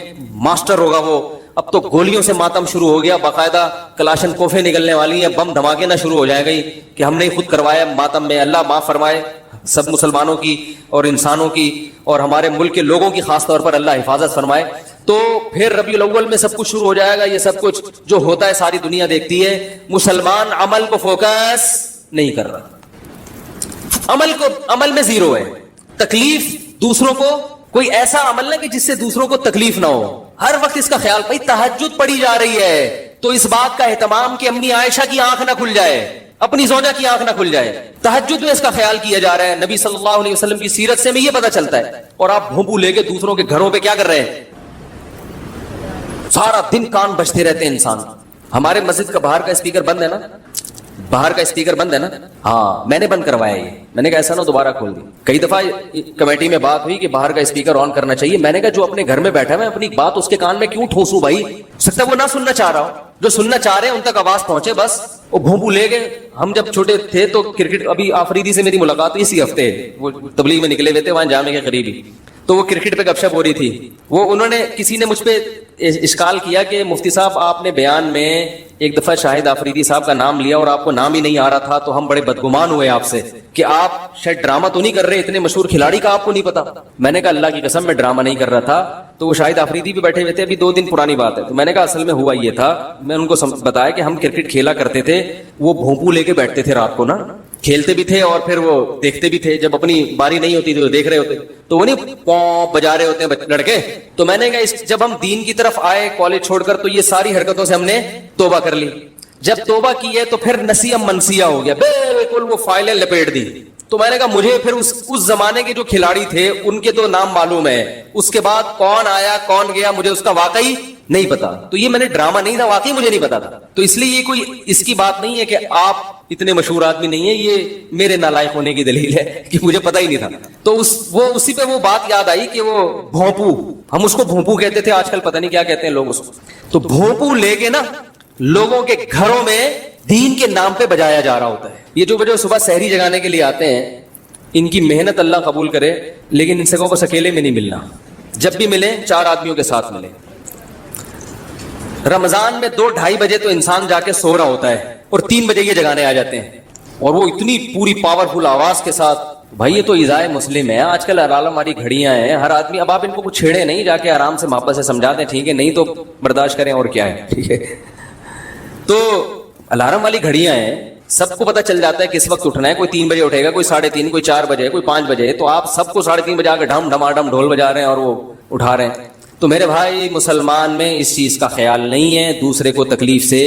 ماسٹر ہوگا وہ. اب تو گولیوں سے ماتم شروع ہو گیا, باقاعدہ کلاشن کوفے نکلنے والی ہیں, بم دھماکے نہ شروع ہو جائے گی کہ ہم نے خود کروایا ماتم میں. اللہ معاف فرمائے سب مسلمانوں کی اور انسانوں کی, اور ہمارے ملک کے لوگوں کی خاص طور پر اللہ حفاظت فرمائے. تو پھر ربیع الاول میں سب کچھ شروع ہو جائے گا. یہ سب کچھ جو ہوتا ہے ساری دنیا دیکھتی ہے, مسلمان عمل کو فوکس نہیں کر رہا, عمل میں زیرو ہے. تکلیف دوسروں کو, کوئی ایسا عمل نہ کہ جس سے دوسروں کو تکلیف نہ ہو. ہر وقت اس کا خیال, بھائی تہجد پڑھی جا رہی ہے تو اس بات کا اہتمام کہ امی عائشہ کی آنکھ نہ کھل جائے, اپنی زوجہ کی آنکھ نہ کھل جائے. تہجد میں اس کا خیال کیا جا رہا ہے. نبی صلی اللہ علیہ وسلم کی سیرت سے ہمیں یہ پتہ چلتا ہے. اور آپ بھونپو لے کے دوسروں کے گھروں پہ کیا کر رہے ہیں, سارا دن کان بجتے رہتے ہیں انسان. ہمارے مسجد کا باہر کا اسپیکر بند ہے نا, باہر کا اسپیکر بند ہے نا, ہاں میں نے بند کروایا. یہ میں نے کہا ایسا نہ دوبارہ کھول دی. کئی دفعہ کمیٹی میں بات ہوئی کہ باہر کا اسپیکر آن کرنا چاہیے. میں نے کہا جو اپنے گھر میں بیٹھا ہے اپنی بات اس کے کان میں کیوں ٹھوسوں بھائی, ہو سکتا ہے وہ نہ سننا چاہ رہا ہو. جو سننا چاہ رہے ہیں ان تک آواز پہنچے بس. وہ بھونپو لے گئے. ہم جب چھوٹے تھے تو کرکٹ, ابھی آفریدی سے میری ملاقات اسی ہفتے, وہ تبلیغ میں نکلے ہوئے تھے وہاں جامع کے قریب ہی, تو وہ کرکٹ پہ گپ شپ ہو رہی تھی. وہ انہوں نے کسی نے مجھ پہ اشکال کیا کہ مفتی صاحب آپ نے بیان میں ایک دفعہ شاہد آفریدی صاحب کا نام لیا اور آپ کو نام ہی نہیں آ رہا تھا, تو ہم بڑے بدگمان ہوئے آپ سے کہ آپ شاید ڈرامہ تو نہیں کر رہے, اتنے مشہور کھلاڑی کا آپ کو نہیں پتا. میں نے کہا اللہ کی قسم میں ڈرامہ نہیں کر رہا تھا. تو وہ شاہد آفریدی بھی بیٹھے ہوئے تھے, ابھی 2 دن پرانی بات ہے. تو میں نے کہا اصل میں ہوا یہ تھا, میں ان کو بتایا کہ ہم کرکٹ کھیلا کرتے تھے, وہ بھونپو لے کے بیٹھتے تھے رات کو نا, کھیلتے بھی تھے اور پھر وہ دیکھتے بھی تھے, جب اپنی باری نہیں ہوتی تھی تو دیکھ رہے ہوتے, تو وہ نہیں پوں بجا رہے ہوتے ہیں لڑکے. تو میں نے کہا جب ہم دین کی طرف آئے کالج چھوڑ کر, تو یہ ساری حرکتوں سے ہم نے توبہ کر لی. جب توبہ کی ہے تو پھر نسیہ منسیہ ہو گیا, بالکل وہ فائلیں لپیٹ دی. تو میں نے کہا مجھے پھر اس زمانے کے جو کھلاڑی تھے ان کے تو نام معلوم ہے, اس کے بعد کون آیا کون گیا مجھے اس کا واقعی نہیں پتا. تو یہ میں نے ڈرامہ نہیں تھا, واقعی مجھے نہیں پتا تھا. تو اس لیے یہ کوئی اس کی بات نہیں ہے کہ آپ اتنے مشہور آدمی نہیں ہے, یہ میرے نالائق ہونے کی دلیل ہے کہ مجھے پتا ہی نہیں تھا. تو اسی پہ وہ بات یاد آئی کہ وہ بھونپو, ہم اس کو بھونپو کہتے تھے, آج کل پتہ نہیں کیا کہتے ہیں لوگ اس کو. تو بھونپو لے کے نا لوگوں کے گھروں میں دین کے نام پہ بجایا جا رہا ہوتا ہے. یہ جو صبح سحری جگانے کے لیے آتے ہیں, ان کی محنت اللہ قبول کرے, لیکن ان سے کو بس اکیلے میں نہیں ملنا, جب بھی ملے 4 آدمیوں کے ساتھ ملے. رمضان میں 2-2:30 بجے تو انسان جا کے سو رہا ہوتا ہے اور 3 بجے یہ جگانے آ جاتے ہیں, اور وہ اتنی پوری پاورفل آواز کے ساتھ. بھائی یہ تو ایذائے مسلم ہے, آج کل الارم ہماری گھڑیاں ہیں, ہر آدمی. اب آپ ان کو کچھ چھیڑے نہیں, جا کے آرام سے محبت سے سمجھا دیں, ٹھیک ہے, نہیں تو برداشت کریں, اور کیا ہے, ٹھیک ہے. تو الارم والی گھڑیاں ہیں, سب کو پتہ چل جاتا ہے کس وقت اٹھنا ہے. کوئی 3 بجے اٹھے گا, کوئی 3:30, کوئی 4 بجے, کوئی 5 بجے. تو آپ سب کو 3:30 بجے آ کے ڈھم ڈھماڈم ڈھول بجا رہے ہیں اور وہ اٹھا رہے ہیں. تو میرے بھائی مسلمان میں اس چیز کا خیال نہیں ہے, دوسرے کو تکلیف سے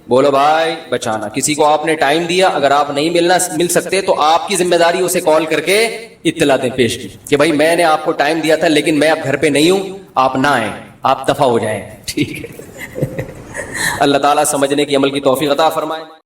بولو بھائی بچانا. کسی کو آپ نے ٹائم دیا, اگر آپ نہیں مل سکتے تو آپ کی ذمہ داری اسے کال کر کے اطلاع دیں, پیش کی کہ بھائی میں نے آپ کو ٹائم دیا تھا لیکن میں اب گھر پہ نہیں ہوں, آپ نہ آئیں, آپ دفع ہو جائیں, ٹھیک ہے. اللہ تعالیٰ سمجھنے کی عمل کی توفیق عطا فرمائے.